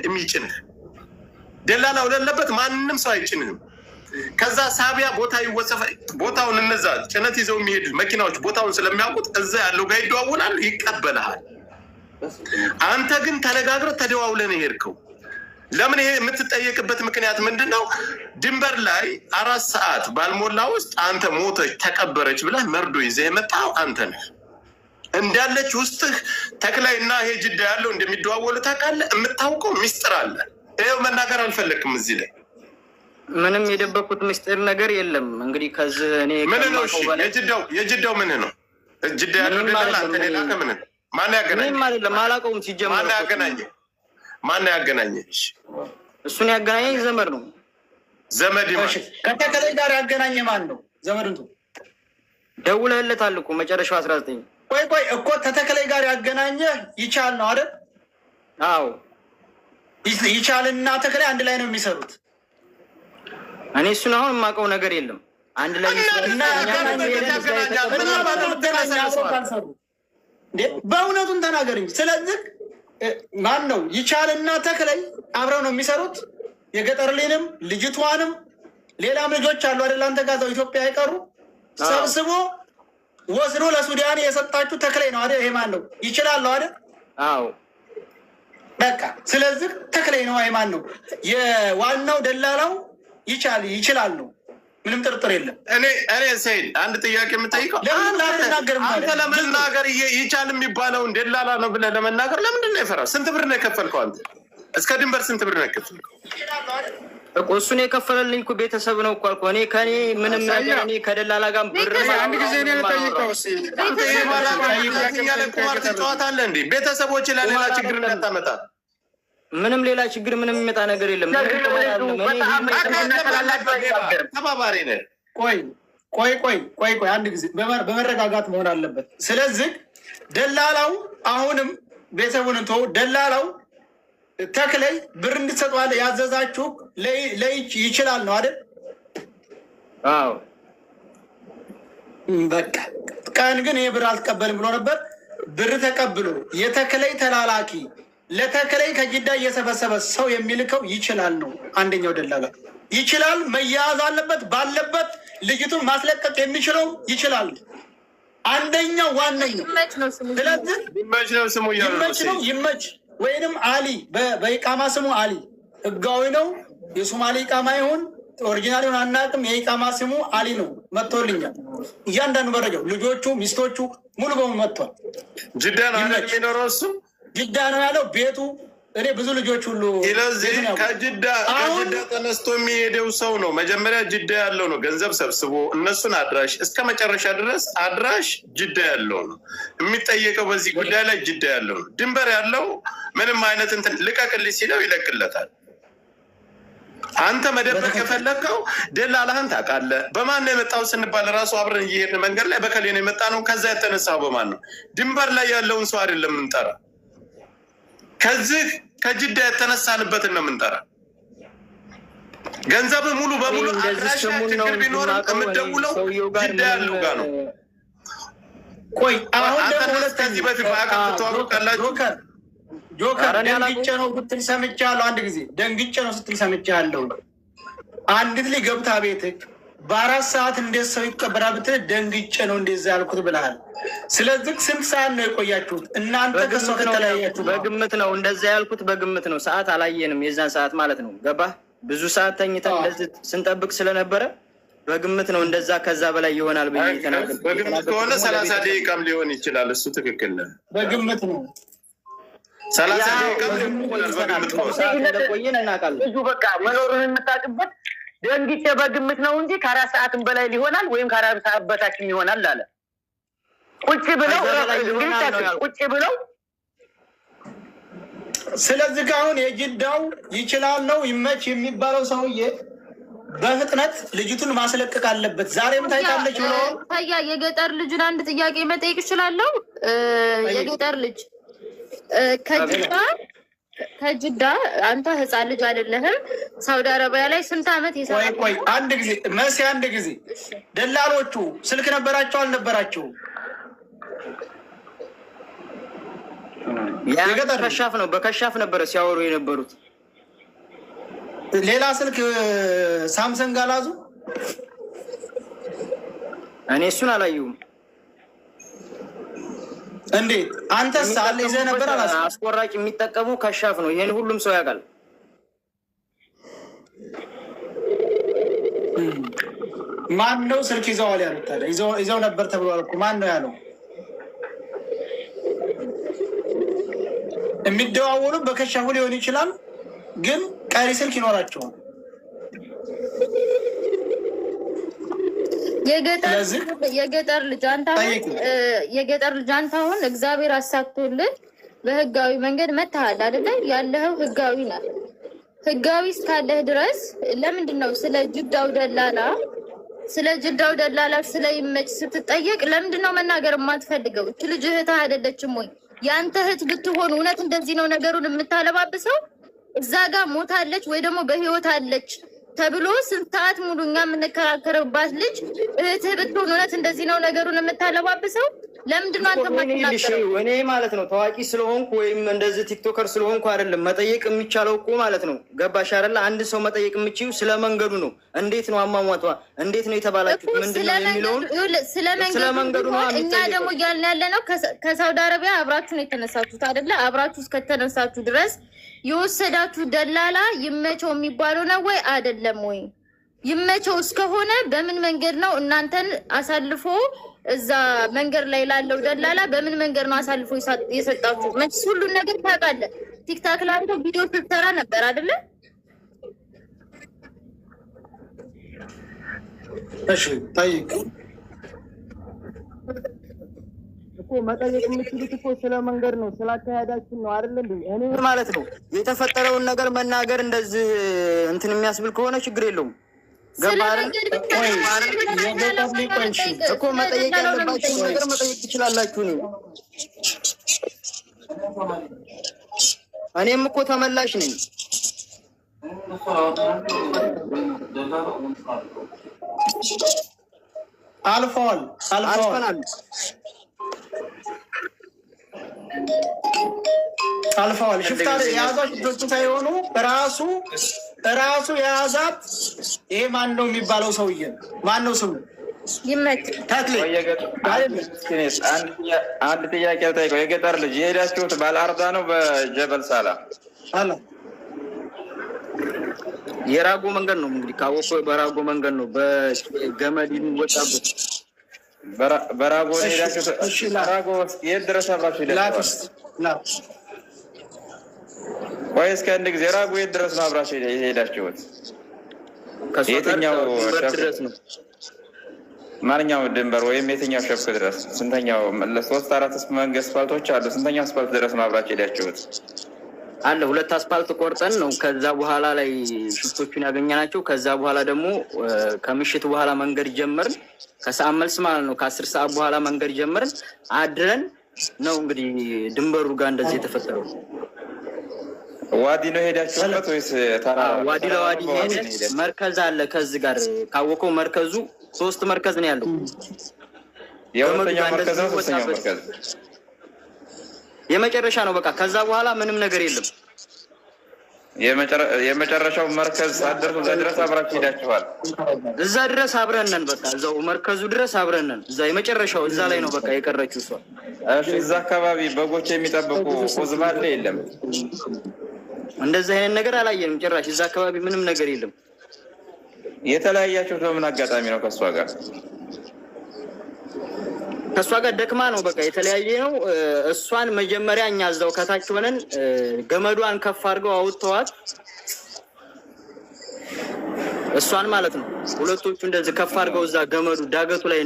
የሚጭንህ ደላላው ለለበት ማንም ሰው አይጭንህም። ከዛ ሳቢያ ቦታ ይወሰፈ ቦታውን እነዛ ጭነት ይዘው የሚሄዱ መኪናዎች ቦታውን ስለሚያውቁት እዛ ያለው ጋር ይደዋወላል፣ ይቀበልሃል። አንተ ግን ተነጋግረህ ተደዋውለን ሄድከው። ለምን? ይሄ የምትጠየቅበት ምክንያት ምንድን ነው? ድንበር ላይ 4 ሰዓት ባልሞላ ውስጥ አንተ ሞተች ተቀበረች ብለህ መርዶ ይዘህ የመጣው አንተ ነህ። እንዳለች ውስጥህ ተክላይ እና ይሄ ጅዳ ያለው እንደሚደዋወሉ ታውቃለህ። የምታውቀው ሚስጥር አለ። ይኸው መናገር አልፈለግም። እዚህ ላይ ምንም የደበኩት ሚስጥር ነገር የለም። እንግዲህ ከዚህ እኔ ምን ነው? እሺ የጅዳው ምን ነው? ጅዳ ያለው ደላላ አንተ ሌላ ከምን ነው? ማን ያገናኘ? ምንም አይደለም። አላውቀውም ሲጀመር። ማን ያገናኘ? ማን ያገናኘሽ? እሱን ያገናኘኝ ዘመድ ነው። ዘመድ ከተከለ ጋር ያገናኘ ማን ነው? ዘመድንቱ ደውለህለታል እኮ መጨረሻው 19። ቆይ እኮ ከተከለ ጋር ያገናኘ ይቻል ነው አይደል? አዎ ይቻልና ተከለ አንድ ላይ ነው የሚሰሩት። እኔ እሱን አሁን የማውቀው ነገር የለም። አንድ ላይ በእውነቱን ተናገር እንጂ። ስለዚህ ማን ነው ይቻልና ተክለይ አብረው ነው የሚሰሩት። የገጠር ሌንም ልጅቷንም ሌላም ልጆች አሉ አይደል? አንተ ጋዛው ኢትዮጵያ አይቀሩ ሰብስቦ ወስዶ ለሱዳን የሰጣችሁ ተክለይ ነው አይደል? ይሄ ማን ነው? ይችላል አይደል? አዎ በቃ ስለዚህ ተክለይ ነው። አይ ማን ነው የዋናው ደላላው? ይችላል ነው። ምንም ጥርጥር የለም። እኔ ሰይድ አንድ ጥያቄ የምጠይቀው አንተ ለመናገር ይቻል የሚባለውን ደላላ ነው ብለህ ለመናገር ለምንድን ነው የፈራው? ስንት ብር ነው የከፈልከው አንተ? እስከ ድንበር ስንት ብር ነው የከፈልከው? እሱን የከፈለልኝ እኮ ቤተሰብ ነው እኮ አልኩህ። እኔ ከኔ ምንም ነገር እኔ ከደላላ ጋር ብር አንድ ጊዜ እኔ ልጠይቀው ቁማር ትጫወታለህ እንዴ? ቤተሰቦች ለሌላ ችግር እንዳታመጣ። ምንም ሌላ ችግር ምንም የሚመጣ ነገር የለም። ተባባሪ ነህ። ቆይ አንድ ጊዜ በመረጋጋት መሆን አለበት። ስለዚህ ደላላው አሁንም ቤተሰቡን ተው። ደላላው ተክለይ ብር እንድትሰጠዋለ ያዘዛችሁ ይችላል ነው አይደል? አዎ በቃ ቀን ግን ይህ ብር አልተቀበልም ብሎ ነበር። ብር ተቀብሎ የተክለይ ተላላኪ ለተክለይ ከጅዳ እየሰበሰበ ሰው የሚልከው ይችላል ነው። አንደኛው ደላላ ይችላል መያያዝ አለበት። ባለበት ልጅቱን ማስለቀቅ የሚችለው ይችላል። አንደኛው ዋነኛው። ስለዚህ ይመች ነው ስሙ ይመች ነው ይመች ወይንም አሊ በኢቃማ ስሙ አሊ ህጋዊ ነው። የሶማሌ ኢቃማ ይሁን ኦሪጂናሉን አናውቅም። የኢቃማ ስሙ አሊ ነው። መጥቶልኛል። እያንዳንዱ መረጃው ልጆቹ፣ ሚስቶቹ ሙሉ በሙሉ መጥቷል። ጅዳ ነው የሚኖረው እሱ ጅዳ ነው ያለው ቤቱ። እኔ ብዙ ልጆች ሁሉ ስለዚህ ከጅዳ ተነስቶ የሚሄደው ሰው ነው። መጀመሪያ ጅዳ ያለው ነው ገንዘብ ሰብስቦ እነሱን አድራሽ እስከ መጨረሻ ድረስ አድራሽ ጅዳ ያለው ነው የሚጠየቀው። በዚህ ጉዳይ ላይ ጅዳ ያለው ነው። ድንበር ያለው ምንም አይነት እንትን ልቀቅልኝ ሲለው ይለቅለታል። አንተ መደበቅ የፈለግከው ደላላህን ታውቃለህ። በማን ነው የመጣው ስንባል ራሱ አብረን እየሄድን መንገድ ላይ በከሌ ነው የመጣ ነው። ከዛ የተነሳው በማን ነው? ድንበር ላይ ያለውን ሰው አይደለም የምንጠራ። ከዚህ ከጅዳ የተነሳንበትን ነው የምንጠራ። ገንዘብ ሙሉ በሙሉ አድራሻ ችግር ቢኖር የምትደውለው ጅዳ ያለው ጋር ነው። ቆይ አሁን ደግሞ ከዚህ በፊት በአካል ትተዋወቃላችሁ? ጆከር ደንግጬ ነው ስትል ሰምቻለሁ። አንድ ጊዜ ደንግጬ ነው ስትል ሰምቻለሁ። አንዲት ልጅ ገብታ ቤትህ በ4 ሰዓት እንዴት ሰው ይቀበራል ብትል ደንግጬ ነው እንደዛ ያልኩት ብለሃል። ስለዚህ ስንት ሰዓት ነው የቆያችሁት እናንተ? ከሷ ከተለያያችሁ በግምት ነው እንደዛ ያልኩት፣ በግምት ነው። ሰዓት አላየንም የዛን ሰዓት ማለት ነው። ገባህ? ብዙ ሰዓት ተኝተን እንደዚህ ስንጠብቅ ስለነበረ በግምት ነው እንደዛ። ከዛ በላይ ይሆናል ብዬ ተናገርኩ። በግምት ከሆነ 30 ደቂቃም ሊሆን ይችላል። እሱ ትክክል ነው። በግምት ነው 30 ደቂቃም ሊሆን ይችላል። በግምት ከሆነ እንደቆየን እናውቃለን። ብዙ በቃ መኖሩን የምታውቅበት ደንግጬ በግምት ነው እንጂ ከ4 ሰዓትም በላይ ሊሆናል ወይም ከ4 ሰዓት በታችም ይሆናል አለ። ቁጭ ብለው ቁጭ ብለው ስለዚህ አሁን የጅዳው ይችላል ነው ይመች የሚባለው ሰውዬ በፍጥነት ልጅቱን ማስለቀቅ አለበት። ዛሬም ታይታለች ብሎ ታያ የገጠር ልጁን አንድ ጥያቄ መጠየቅ እችላለሁ? የገጠር ልጅ ከጅዳ አንተ ህፃን ልጅ አይደለህም። ሳውዲ አረቢያ ላይ ስንት ዓመት ይሰራል? ቆይ አንድ ጊዜ መሲ፣ አንድ ጊዜ ደላሎቹ ስልክ ነበራቸው አልነበራቸው? የገጠር ከሻፍ ነው፣ በከሻፍ ነበረ ሲያወሩ የነበሩት። ሌላ ስልክ ሳምሰንግ አላዙ? እኔ እሱን አላየሁም። እንዴት አንተስ አለ ይዘህ ነበር? አስቆራጭ የሚጠቀሙ ከሻፍ ነው። ይሄን ሁሉም ሰው ያውቃል። ማን ነው ስልክ ይዘዋል ያሉት? ታዲያ ይዘው ነበር ተብሏል እኮ። ማን ነው ያለው? የሚደዋወሉ በከሻፉ ሊሆን ይችላል፣ ግን ቀሪ ስልክ ይኖራቸዋል። የገጠር ልጅ አንተ አሁን እግዚአብሔር አሳክቶልህ በህጋዊ መንገድ መጥተሃል አይደለ? ያለኸው ህጋዊ ናት። ህጋዊ እስካለህ ድረስ ለምንድን ነው ስለ ጅዳው ደላላ ስለ ይመች ስትጠየቅ ለምንድን ነው መናገር የማትፈልገው? እች ልጅ እህትህ አይደለችም ወይ? የአንተ እህት ብትሆን እውነት እንደዚህ ነው ነገሩን የምታለባብሰው? እዛ ጋር ሞታለች ወይ ደግሞ በህይወት አለች ተብሎ ስንት ሰዓት ሙሉ እኛ የምንከራከርባት ልጅ እህትህ ብትሆን እውነት እንደዚህ ነው ነገሩን የምታለባብሰው? ለምንድነው አንተ ማትናገረው? እኔ ማለት ነው ታዋቂ ስለሆንኩ ወይም እንደዚህ ቲክቶከር ስለሆንኩ አይደለም መጠየቅ የሚቻለው እኮ ማለት ነው። ገባሽ አይደለ? አንድ ሰው መጠየቅ የምችው ስለ መንገዱ ነው። እንዴት ነው አሟሟቷ፣ እንዴት ነው የተባላችሁት፣ ምንድነው የሚለውን ስለ መንገዱ ነው። እኛ ደግሞ እያልን ያለ ነው ከሳውዲ አረቢያ አብራችሁ ነው የተነሳችሁት አይደለ? አብራችሁ እስከተነሳችሁ ድረስ የወሰዳችሁ ደላላ ይመቸው የሚባለው ነው ወይ አይደለም? ወይ ይመቸው እስከሆነ በምን መንገድ ነው እናንተን አሳልፎ እዛ መንገድ ላይ ላለው ደላላ በምን መንገድ ነው አሳልፎ የሰጣችሁ? መቼስ ሁሉን ነገር ታውቃለህ። ቲክታክ ላይ አንተ ቪዲዮ ስትሰራ ነበር አይደለ? እሺ ጠይቅ እኮ መጠየቅ የምትችሉት እኮ ስለ መንገድ ነው፣ ስለ አካሄዳችን ነው አይደል እንዴ? እኔ ማለት ነው የተፈጠረውን ነገር መናገር እንደዚህ እንትን የሚያስብል ከሆነ ችግር የለውም። ገባህ እኮ መጠየቅ ያለባችሁ ነገር መጠየቅ ትችላላችሁ። እኔም እኮ ተመላሽ ነኝ። አልፈዋል። ሽፍታ የያዟት ልጆቹ ሳይሆኑ ራሱ የያዛት ይሄ ማን ነው የሚባለው ሰውዬ? ማን ነው ስሙ? ተክሌ አንድ ጥያቄ ልጠይቀው። የገጠር ልጅ የሄዳችሁት ባለአርዳ ነው በጀበል ሳላ? የራጎ መንገድ ነው እንግዲህ ካወቀ በራጎ መንገድ ነው በገመድ የሚወጣበት በራጎ ሄዳችሁት። ራጎ የት ድረስ አብራችሁ ሄዳችኋል? ወይ እስከ አንድ ጊዜ ራጎ የት ድረስ ነው አብራችሁ የሄዳችሁት? የትኛው ድረስ ነው? ማንኛው ድንበር ወይም የትኛው ሸፍክ ድረስ? ስንተኛው? ለሶስት አራት መንገድ አስፋልቶች አሉ። ስንተኛው አስፋልት ድረስ ነው አብራችሁ ሄዳችሁት? አለ 2 አስፋልት ቆርጠን ነው ከዛ በኋላ ላይ ሽፍቶቹን ያገኘናቸው። ከዛ በኋላ ደግሞ ከምሽት በኋላ መንገድ ጀመርን። ከሰዓት መልስ ማለት ነው። ከ10 ሰዓት በኋላ መንገድ ጀመርን። አድረን ነው እንግዲህ ድንበሩ ጋር እንደዚህ የተፈጠረው። ዋዲ ነው ሄዳችሁበት ወይስ ታራ? ዋዲ ለዋዲ መርከዝ አለ። ከዚህ ጋር ካወቀው መርከዙ 3 መርከዝ ነው ያለው። የሁለተኛው መርከዝ ነው? ሶስተኛው መርከዝ የመጨረሻ ነው። በቃ ከዛ በኋላ ምንም ነገር የለም። የመጨረሻው መርከዝ አደረሱ። እዛ ድረስ አብራችሁ ሄዳችኋል? እዛ ድረስ አብረን ነን። በቃ እዛው መርከዙ ድረስ አብረን ነን። እዛ የመጨረሻው እዛ ላይ ነው በቃ የቀረችው እሷ። እሺ፣ እዛ አካባቢ በጎች የሚጠብቁ ህዝብ አለ የለም? እንደዚህ አይነት ነገር አላየንም ጭራሽ። እዛ አካባቢ ምንም ነገር የለም። የተለያያችሁት በምን አጋጣሚ ነው ከእሷ ጋር? ከእሷ ጋር ደክማ ነው በቃ የተለያየ ነው። እሷን መጀመሪያ እኛ እዛው ከታች ሆነን ገመዷን ከፍ አድርገው አውጥተዋት፣ እሷን ማለት ነው። ሁለቶቹ እንደዚህ ከፍ አድርገው እዛ ገመዱ ዳገቱ ላይ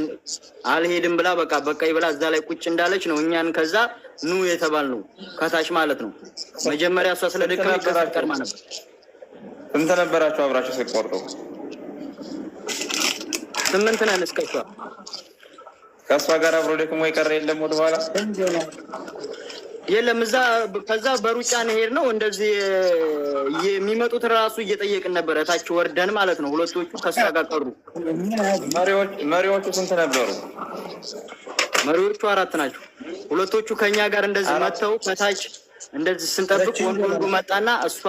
አልሄድም ብላ በቃ በቃይ ብላ እዛ ላይ ቁጭ እንዳለች ነው እኛን ከዛ ኑ የተባልነው ከታች ማለት ነው። መጀመሪያ እሷ ስለደከመች ቀድማ ነበር። ስንት ነበራችሁ አብራችሁ ስትቆርጡ? 8 ነን እስከ እሷ። ከእሷ ጋር አብሮ ደክሞ የቀረ የለም ወደኋላ? የለም። እዛ ከዛ በሩጫ እንሄድ ነው እንደዚህ የሚመጡት ራሱ እየጠየቅን ነበረ ታች ወርደን ማለት ነው። ሁለቶቹ ከእሷ ጋር ቀሩ። መሪዎቹ ስንት ነበሩ? መሪዎቹ 4 ናቸው። ሁለቶቹ ከኛ ጋር እንደዚህ መጥተው ከታች እንደዚህ ስንጠብቅ ወንዱ መጣና እሷ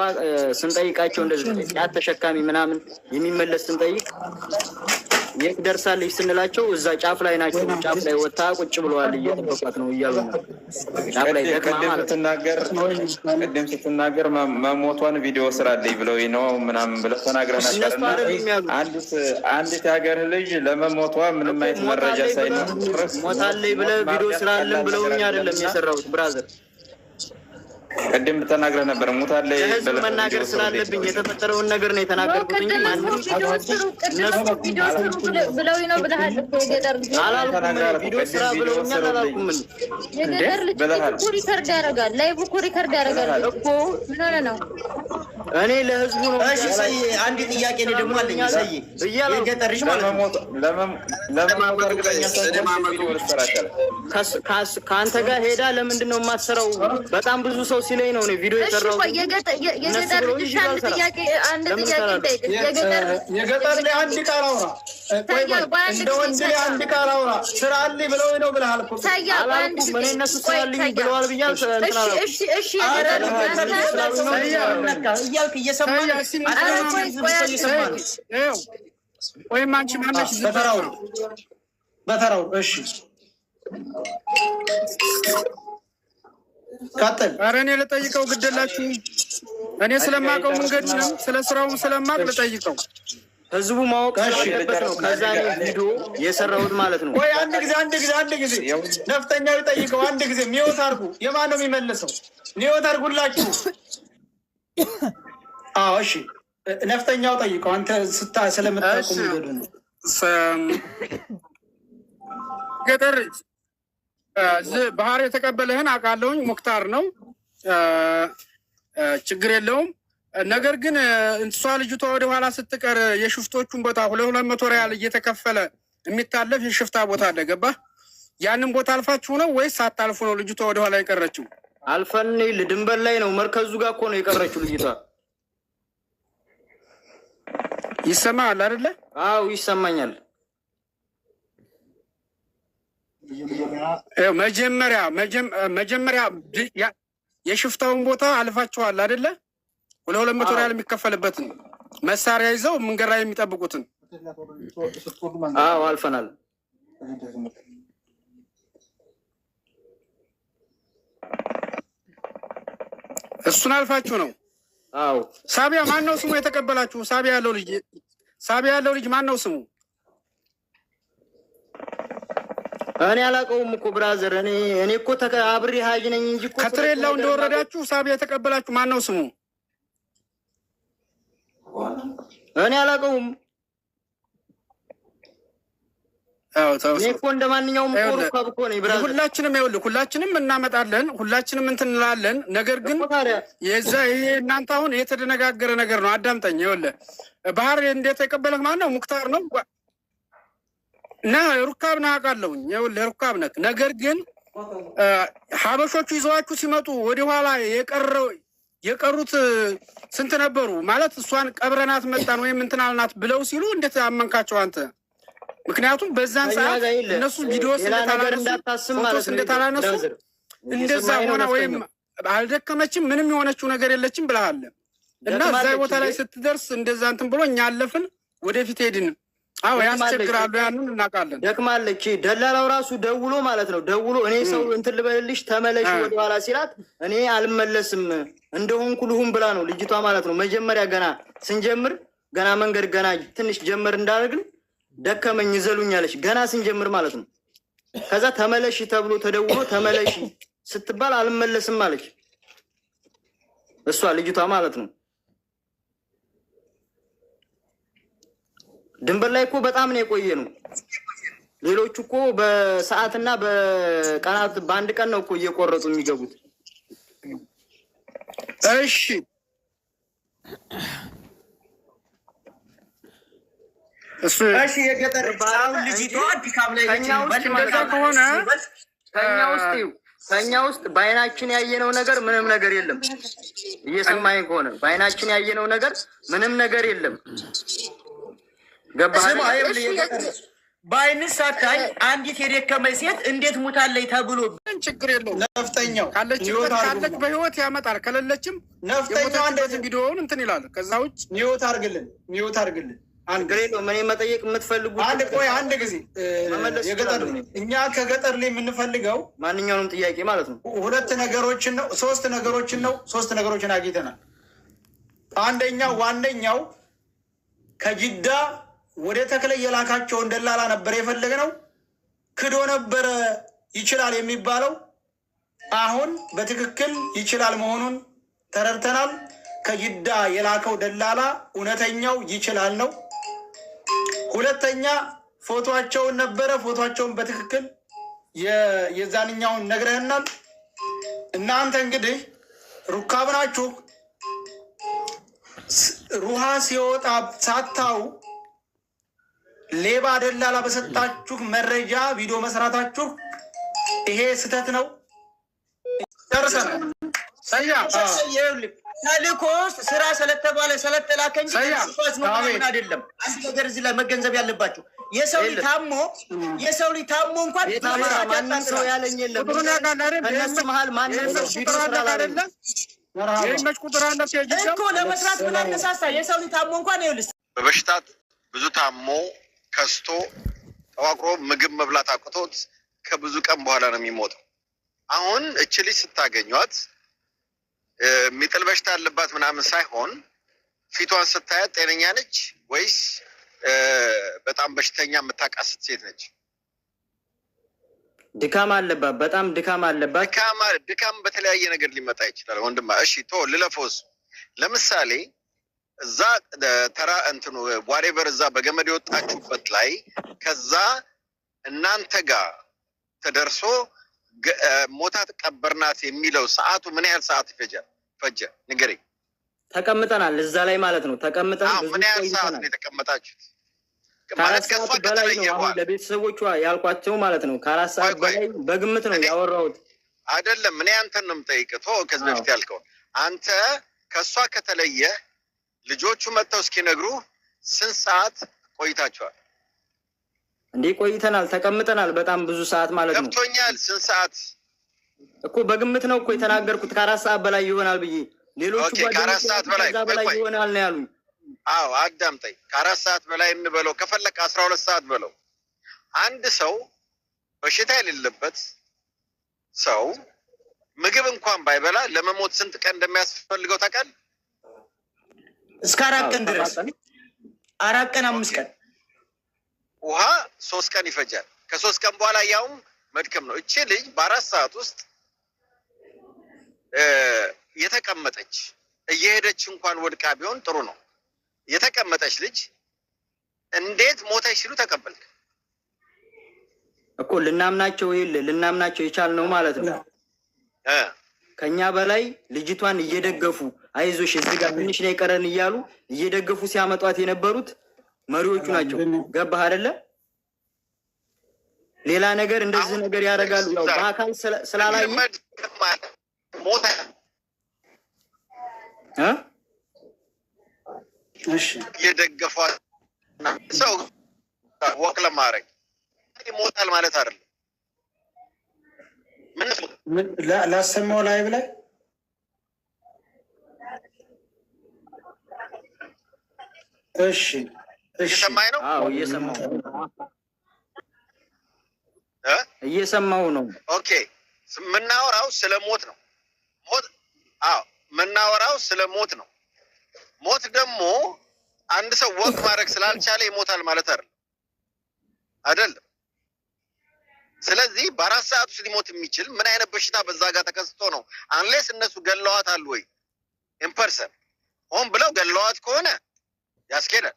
ስንጠይቃቸው እንደዚህ ጫት ተሸካሚ ምናምን የሚመለስ ስንጠይቅ የት ደርሳለች ስንላቸው እዛ ጫፍ ላይ ናቸው። ጫፍ ላይ ወጣ ቁጭ ብለዋል እየጠበቋት ነው እያሉ ነው። ጫፍ ላይ ቅድም ስትናገር መሞቷን ቪዲዮ ስራልኝ ብለው ነው ምናምን ብለው ተናግረናል። አንዲት የሀገር ልጅ ለመሞቷ ምንም አይነት መረጃ ሳይኖር ሞታለች ብለህ ቪዲዮ ስራልን ብለውኝ አይደለም የሰራሁት ብራዘር። ቅድም ተናግረህ ነበር ሞታለች ብለህ መናገር ስላለብኝ የተፈጠረውን ነገር ነው የተናገርኩት እንጂ ማንም ብለው ነው ብለሃል እኮ የገጠር ልጅ ቪዲዮ ስራ ብለውኛል አላልኩም። የገጠር ልጅ እኮ ሪከርድ ያደርጋል፣ ላይቭ እኮ ሪከርድ ያደርጋል እኮ። ምን ሆነ ነው? እኔ ለህዝቡ ነው። እሺ ሰይ አንድ ጥያቄ ነው ደግሞ አለኝ። ሰይ የገጠር ልጅ ማለት ለመሞት እርግጠኛ ከአንተ ጋር ሄዳ ለምንድን ነው የማትሰራው? በጣም ብዙ ሰው ሲለኝ ነው ቪዲዮ የሰራው። የገጠር ልጅ አንድ ጥያቄ ጠይቅ። የገጠር ላይ አንድ ቃል አውራ። እንደ ወንድ ላይ አንድ ቃል አውራ። ስራልኝ ብለው ነው ብለሃል እኮ። እኔ እነሱ ስራልኝ ብለዋል ብያል። እሺ እያልክ እየሰማን ወይም አንቺ ማነሽ? በተራው እሺ ቀጥል። ኧረ እኔ ልጠይቀው ግደላችሁ። እኔ ስለማውቀው መንገዱንም ስለ ስራውም ስለማቅ ልጠይቀው። ህዝቡ ማወቅ ያለበት ነው። ከዛ ቪዲዮ የሰራሁት ማለት ነው። ወይ አንድ ጊዜ ነፍጠኛው ይጠይቀው። አንድ ጊዜ ሚወት አድርጉ። የማን ነው የሚመልሰው? ሚወት አድርጉላችሁ። አዎ እሺ፣ ነፍጠኛው ጠይቀው። አንተ ስለምታውቁ መንገዱ ነው። ገጠር ባህር የተቀበለህን አውቃለሁኝ። ሙክታር ነው፣ ችግር የለውም። ነገር ግን እሷ ልጅቷ ወደኋላ ስትቀር የሽፍቶቹን ቦታ 200 ሪያል እየተከፈለ የሚታለፍ የሽፍታ ቦታ አለ። ገባህ? ያንን ቦታ አልፋችሁ ነው ወይስ ሳታልፉ ነው ልጅቷ ወደኋላ የቀረችው? አልፈን ድንበር ላይ ነው፣ መርከዙ ጋር እኮ ነው የቀረችው ልጅቷ። ይሰማል አይደለ? አዎ ይሰማኛል። መጀመሪያ የሽፍታውን ቦታ አልፋችኋል አይደለ? 200 ሪያል የሚከፈልበትን መሳሪያ ይዘው መንገድ ላይ የሚጠብቁትን አዎ አልፈናል። እሱን አልፋችሁ ነው። አዎ ሳቢያ ማን ነው ስሙ የተቀበላችሁ? ሳቢያ ያለው ልጅ ማን ነው ስሙ? እኔ አላውቀውም እኮ ብራዘር። እኔ እኮ አብሬ ሀጅ ነኝ እንጂ እኮ ከትሬላው እንደወረዳችሁ ሳቢያ የተቀበላችሁ ማን ነው ስሙ? እኔ አላውቀውም። እኔ እኮ እንደማንኛውም ሩካብ እኮ ነኝ ብራዘር። ሁላችንም እናመጣለን፣ ሁላችንም እንትን እንላለን። ነገር ግን የዛ ይሄ እናንተ አሁን የተደነጋገረ ነገር ነው። አዳምጠኝ። ይኸውልህ ባህር እንዴት የቀበለህ ማን ነው? ሙክታር ነው እና ሩካብ ነህ አውቃለሁኝ። ይኸውልህ ሩካብ ነህ። ነገር ግን ሀበሾቹ ይዘዋችሁ ሲመጡ ወደኋላ የቀሩት ስንት ነበሩ ማለት እሷን ቀብረናት መጣን ወይም እንትን አልናት ብለው ሲሉ እንዴት አመንካቸው አንተ? ምክንያቱም በዛን ሰዓት እነሱ ቪዲዮ እንደታላነሱ እንደዛ ሆነ ወይም አልደከመችም ምንም የሆነችው ነገር የለችም ብለሃል እና እዛ ቦታ ላይ ስትደርስ እንደዛ እንትን ብሎ እኛ አለፍን ወደፊት ሄድን። አዎ ያስቸግራሉ፣ ያንን እናውቃለን። ደክማለች። ደላላው ራሱ ደውሎ ማለት ነው ደውሎ እኔ ሰው እንትን ልበልልሽ ተመለሽ ወደኋላ ሲላት እኔ አልመለስም እንደሆንኩ ልሁን ብላ ነው ልጅቷ ማለት ነው። መጀመሪያ ገና ስንጀምር ገና መንገድ ገና ትንሽ ጀመር እንዳደረግን ደከመኝ ይዘሉኛለች ገና ስንጀምር ማለት ነው። ከዛ ተመለሽ ተብሎ ተደውሎ ተመለሽ ስትባል አልመለስም አለች እሷ ልጅቷ ማለት ነው። ድንበር ላይ እኮ በጣም ነው የቆየ ነው። ሌሎቹ እኮ በሰዓትና በቀናት በአንድ ቀን ነው እኮ እየቆረጡ የሚገቡት። እሺ እሺ የገጠር ባሁን ልጅቷ ዲካም ላይ እንደዛ ከሆነ ከኛ ውስጥ በአይናችን ያየነው ነገር ምንም ነገር የለም። እየሰማኝ ከሆነ በአይናችን ያየነው ነገር ምንም ነገር የለም። ገባህ? በአይንስ ሳታይ አንዲት የደከመች ሴት እንዴት ሙታለች ተብሎ ችግር የለውም። ነፍጠኛው ካለች በህይወት ያመጣል፣ ከሌለችም ነፍጠኛው አንዴት ቪዲዮውን እንትን ይላል። ከዛ ውጭ ሚውት አርግልን አንድ ነው። ምን መጠየቅ የምትፈልጉት? አንድ ጊዜ የገጠር እኛ ከገጠር ላይ የምንፈልገው ማንኛውንም ጥያቄ ማለት ነው ሁለት ነገሮችን ነው ሶስት ነገሮችን አግኝተናል። አንደኛው ዋነኛው ከጅዳ ወደ ተክለ የላካቸውን ደላላ ነበር የፈለግነው። ክዶ ነበረ ይችላል የሚባለው አሁን በትክክል ይችላል መሆኑን ተረድተናል። ከጅዳ የላከው ደላላ እውነተኛው ይችላል ነው። ሁለተኛ ፎቶቸውን ነበረ። ፎቶቸውን በትክክል የዛንኛውን ነግረህናል። እናንተ እንግዲህ ሩካብ ናችሁ። ሩሃ ሲወጣ ሳታው ሌባ ደላላ በሰጣችሁ መረጃ ቪዲዮ መስራታችሁ ይሄ ስህተት ነው። ጨርሰናል። ተልኮ ስራ ስለተባለ ስለተላከ እንጂ አይደለም። አንድ ነገር እዚህ ላይ መገንዘብ ያለባቸው የሰው ልጅ ታሞ እንኳን ማንም ሰው ያለኝ የለም። ከእነሱ መሀል ማንም ሰው ቪዲዮ ስላላለ እኮ ለመስራት ምን አነሳሳ? የሰው ልጅ ታሞ እንኳን ይኸውልህ በበሽታት ብዙ ታሞ ከስቶ ተዋቅሮ ምግብ መብላት አቅቶት ከብዙ ቀን በኋላ ነው የሚሞተው። አሁን እች ልጅ ስታገኟት የሚጥል በሽታ ያለባት ምናምን ሳይሆን ፊቷን ስታያት ጤነኛ ነች ወይስ በጣም በሽተኛ የምታቃስት ሴት ነች? ድካም አለባት፣ በጣም ድካም አለባት። ድካም በተለያየ ነገር ሊመጣ ይችላል ወንድማ። እሺ ልለፎስ ለምሳሌ እዛ ተራ እንትኑ ዋሬቨር እዛ በገመድ የወጣችሁበት ላይ ከዛ እናንተ ጋር ተደርሶ ሞታ ተቀበርናት የሚለው ሰዓቱ ምን ያህል ሰዓት ፈጀ ንገረኝ። ተቀምጠናል እዛ ላይ ማለት ነው። ተቀምጠናል። ምን ያህል ሰዓት ነው የተቀመጣችሁት? ከአራት ሰዓት በላይ ነው። አሁን ለቤተሰቦቿ ያልኳቸው ማለት ነው። ከአራት ሰዓት በላይ በግምት ነው ያወራሁት። አይደለም እኔ አንተን ነው የምጠይቅህ። ከዚህ በፊት ያልከውን አንተ ከእሷ ከተለየ ልጆቹ መጥተው እስኪነግሩ ስንት ሰዓት ቆይታችኋል? እንዲህ ቆይተናል፣ ተቀምጠናል በጣም ብዙ ሰዓት ማለት ነው። ገብቶኛል። ስንት ሰዓት እኮ በግምት ነው እኮ የተናገርኩት። ከአራት ሰዓት በላይ ይሆናል ብዬ ሌሎቹ ከአራት ሰዓት በላይ ይሆናል ነው ያሉኝ። አዎ አዳምጠኝ። ከ4 ሰዓት በላይ እንበለው ከፈለክ 12 ሰዓት በለው። አንድ ሰው በሽታ የሌለበት ሰው ምግብ እንኳን ባይበላ ለመሞት ስንት ቀን እንደሚያስፈልገው ታውቃለህ? እስከ 4 ቀን ድረስ 4 ቀን 5 ቀን ውሃ 3 ቀን ይፈጃል። ከ3 ቀን በኋላ ያውም መድከም ነው። እቺ ልጅ በ4 ሰዓት ውስጥ የተቀመጠች እየሄደች እንኳን ወድቃ ቢሆን ጥሩ ነው። የተቀመጠች ልጅ እንዴት ሞተች ሲሉ ተቀበልክ እኮ ልናምናቸው የቻልነው ማለት ነው። ከኛ በላይ ልጅቷን እየደገፉ አይዞሽ እዚህ ጋር ትንሽ ነው የቀረን እያሉ እየደገፉ ሲያመጧት የነበሩት መሪዎቹ ናቸው። ገባህ አይደለ? ሌላ ነገር እንደዚህ ነገር ያደርጋሉ። ያው በአካል ስላላየ ሞተ። እሺ እየደገፏት ሰው ወቅ ለማድረግ ይሞታል ማለት አይደለም። ምን ላሰማው ላይ ብላይ እሺ እየሰማኝ ነው? አዎ እየሰማሁ ነው። ኦኬ የምናወራው ስለ ሞት ነው። ሞት የምናወራው ስለ ሞት ነው። ሞት ደግሞ አንድ ሰው ወቅ ማድረግ ስላልቻለ ይሞታል ማለት አይደለም። ስለዚህ በ4 ሰዓት ውስጥ ሊሞት የሚችል ምን አይነት በሽታ በዛ ጋር ተከስቶ ነው? አንሌስ እነሱ ገለዋታል ወይ ኢምፐርሰን ሆን ብለው ገለዋት ከሆነ ያስኬዳል።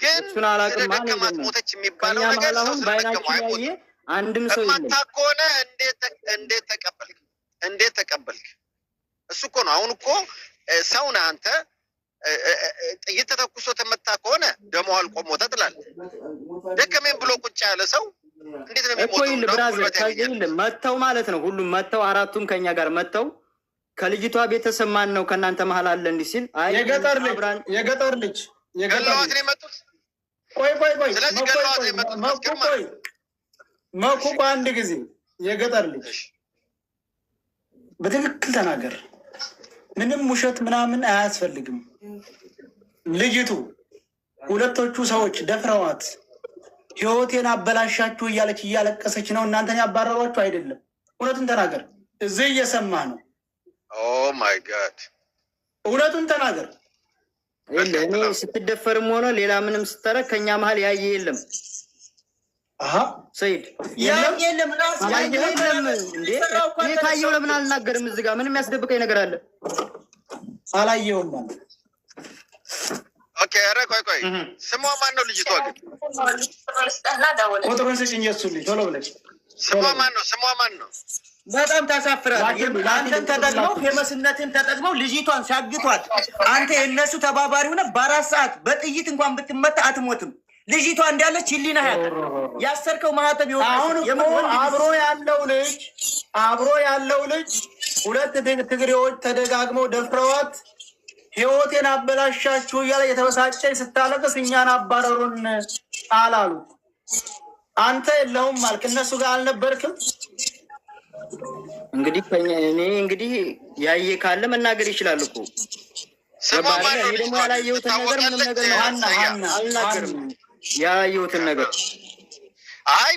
ግን ስለደከማት ሞተች የሚባለው ነገር ሰው ስለደከመው አይሞትም። አንድም ሰው የማታ ከሆነ እንዴት ተቀበልክ? እሱ እኮ ነው። አሁን እኮ ሰው ነህ አንተ። ጥይት ተተኩሶ ተመታ ከሆነ ደሞ አልቆ ሞተ ትላለህ። ደከመኝ ብሎ ቁጭ ያለ ሰው እንዴት ነው የሚሞተው? መተው ማለት ነው። ሁሉም መተው፣ 4ቱም ከኛ ጋር መተው። ከልጅቷ ቤተሰብ ማን ነው ከእናንተ መሀል አለ እንዲህ ሲል የገጠር ልጅ ገለዋት ነው የመጡት። ቆይ ስለዚህ ገለዋት ነው የመጡት። መኩ አንድ ጊዜ የገጠር ልጅ በትክክል ተናገር። ምንም ውሸት ምናምን አያስፈልግም። ልጅቱ ሁለቶቹ ሰዎች ደፍረዋት ህይወቴን አበላሻችሁ እያለች እያለቀሰች ነው። እናንተን ያባረሯችሁ አይደለም። እውነቱን ተናገር። እዚህ እየሰማህ ነው። ኦ ማይ ጋድ እውነቱን ተናገር። እኔ ስትደፈርም ሆነ ሌላ ምንም ስታረግ ከኛ መሀል ያየ የለም። ሰይድ የለም እንዴ? እኔ ካየው ለምን አልናገርም? እዚህ ጋር ምንም ያስደብቀኝ ነገር አለ? አላየውም ማለት ኦኬ። ኧረ ቆይ ስሟ ማን ነው ልጅቷ? ግን ቁጥሩን ስጭኝ። የእሱን ልጅ ቶሎ ብለሽ ስሟ ማን ነው? በጣም ታሳፍራለህ። አንተን ተጠቅመው ፌመስነትን ተጠቅመው ልጅቷን ሲያግቷት አንተ የእነሱ ተባባሪ ሆነ። በ4 ሰዓት በጥይት እንኳን ብትመታ አትሞትም። ልጅቷ እንዳለች ህሊና ያሰርከው ማህተብ ይወጣ። አሁን አብሮ ያለው ልጅ 2 ትግሬዎች ተደጋግመው ደፍረዋት ህይወቴን አበላሻችሁ እያለ የተበሳጨኝ ስታለቅስ እኛን አባረሩን አላሉ። አንተ የለውም አልክ። እነሱ ጋር አልነበርክም። እንግዲህ ያየ ካለ መናገር ይችላል እኮ። እኔ ደግሞ ያላየሁትን ነገር ምንም ነገር አልናገርም። ያላየሁትን ነገር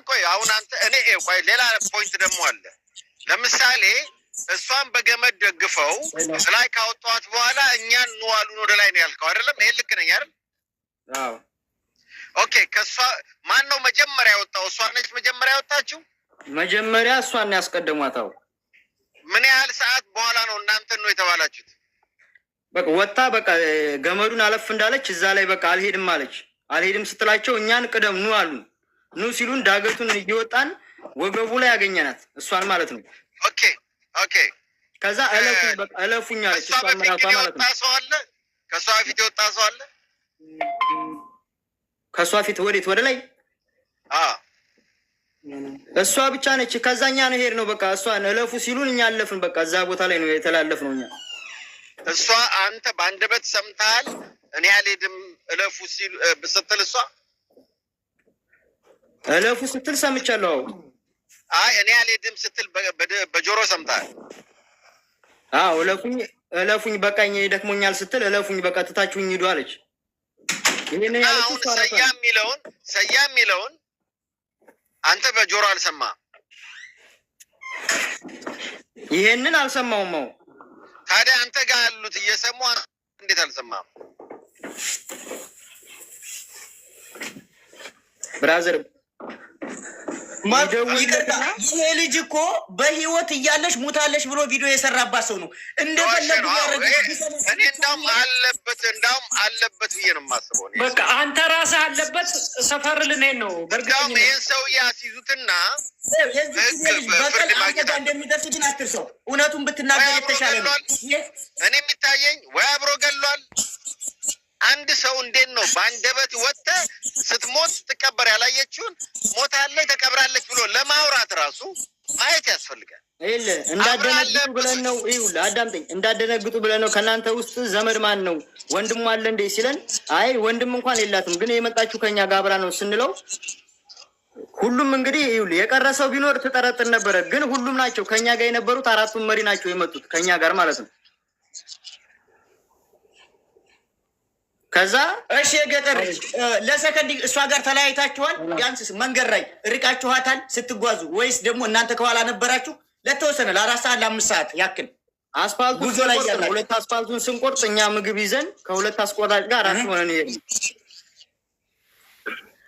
ቆይ አሁን አንተ ሌላ ፖይንት ደግሞ አለ። ለምሳሌ እሷን በገመድ ደግፈው ላይ ካወጣኋት በኋላ እኛን እንዋሉን ወደ ላይ ነው ያልከው አይደለም? ይሄን ልክ ነኝ አይደል? አዎ። ኦኬ። ከእሷ ማን ነው መጀመሪያ ያወጣው? እሷ ነች መጀመሪያ ያወጣችው? መጀመሪያ እሷን ያስቀደሟታው። ምን ያህል ሰዓት በኋላ ነው እናንተን ነው የተባላችሁት? በቃ ወጣ ገመዱን አለፍ እንዳለች እዛ ላይ በቃ አልሄድም አለች። አልሄድም ስትላቸው እኛን ቅደም ኑ አሉ። ኑ ሲሉን ዳገቱን እየወጣን ወገቡ ላይ ያገኘናት እሷን ማለት ነው። ኦኬ። ከዛ እለፉኝ አለች። እሷን መራቷ ማለት ነው። ከእሷ ፊት የወጣ ሰው አለ? ከእሷ ፊት ወዴት? ወደ ላይ እሷ ብቻ ነች። ከዛኛ ነው ሄድ ነው በቃ እሷን እለፉ ሲሉን እኛ አለፍን። በቃ እዛ ቦታ ላይ ነው የተላለፍ ነው እኛ። እሷ አንተ በአንደበት ሰምተሃል? እኔ አልሄድም እለፉ ስትል እሷ እለፉ ስትል ሰምቻለሁ። እኔ አልሄድም ስትል በጆሮ ሰምተሃል? እለፉኝ በቃኝ ደክሞኛል ስትል እለፉኝ በቃ ትታችሁኝ ሂዱ አለች። አሁን ሰያ የሚለውን አንተ በጆሮ አልሰማህም? ይሄንን አልሰማውም። ታዲያ አንተ ጋር ያሉት እየሰሙ እንዴት አልሰማህም? ብራዘር ይሄ ልጅ እኮ በህይወት እያለሽ ሙታለሽ ብሎ ቪዲዮ የሰራባት ሰው ነው። እንደፈለጉ እኔ እንዳውም አለበት ብዬ ነው የማስበው። በቃ አንተ ራስህ አለበት ሰፈር ልንሄድ ነው። እንዳውም ይህን ሰውዬ አስይዙትና በቀል አንተ ጋር እንደሚደርስ ግን አትርሰው። እውነቱን ብትናገር የተሻለ ነው። እኔ የሚታየኝ ወይ አብሮ ገሏል። አንድ ሰው እንዴት ነው በአንደበት ወጥተህ ስትሞት ስትቀበር ያላየችውን ሞታለች ተቀብራለች ብሎ ለማውራት ራሱ ማየት ያስፈልጋል። ይኸውልህ እንዳደነግጡ ብለን ነው። ይኸውልህ አዳምጠኝ፣ እንዳደነግጡ ብለን ነው። ከእናንተ ውስጥ ዘመድ ማን ነው ወንድሙ አለ እንዴ ሲለን፣ አይ ወንድም እንኳን የላትም ግን የመጣችሁ ከኛ ጋር አብራ ነው ስንለው፣ ሁሉም እንግዲህ ይኸውልህ የቀረሰው ቢኖር ትጠረጥር ነበረ። ግን ሁሉም ናቸው ከኛ ጋር የነበሩት አራቱም መሪ ናቸው የመጡት ከኛ ጋር ማለት ነው። ከዛ እሺ የገጠር ለሰከንድ እሷ ጋር ተለያይታችኋል? ቢያንስ መንገድ ላይ ርቃችኋታል ስትጓዙ? ወይስ ደግሞ እናንተ ከኋላ ነበራችሁ ለተወሰነ ለ4 ሰዓት ለ5 ሰዓት ያክል አስፋልቱ ጉዞ ላይ ያለ? ሁለት አስፋልቱን ስንቆርጥ እኛ ምግብ ይዘን ከሁለት አስቆራጭ ጋር አራት ሆነን ይሄን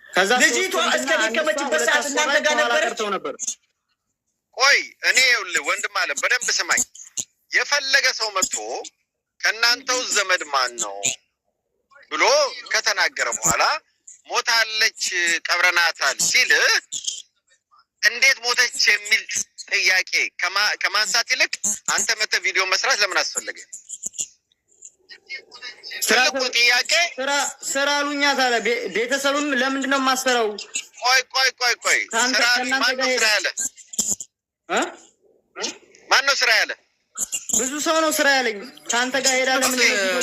ከዛ ልጅቷ እስከሚከመችበት ሰዓት እናንተ ጋር ነበር። ቆይ እኔ ወንድም አለ በደንብ ስማኝ። የፈለገ ሰው መጥቶ ከእናንተው ዘመድ ማን ነው ብሎ ከተናገረ በኋላ ሞታለች ቀብረናታል ሲል እንዴት ሞተች የሚል ጥያቄ ከማንሳት ይልቅ አንተ መተህ ቪዲዮ መስራት ለምን አስፈለገ? ትልቁ ጥያቄ ስራ አሉኛ። ታዲያ ቤተሰብም ለምንድን ነው የማሰራው? ቆይ ማን ነው ስራ ያለ? ብዙ ሰው ነው ስራ ያለኝ። ከአንተ ጋር ሄዳለሁ። ምን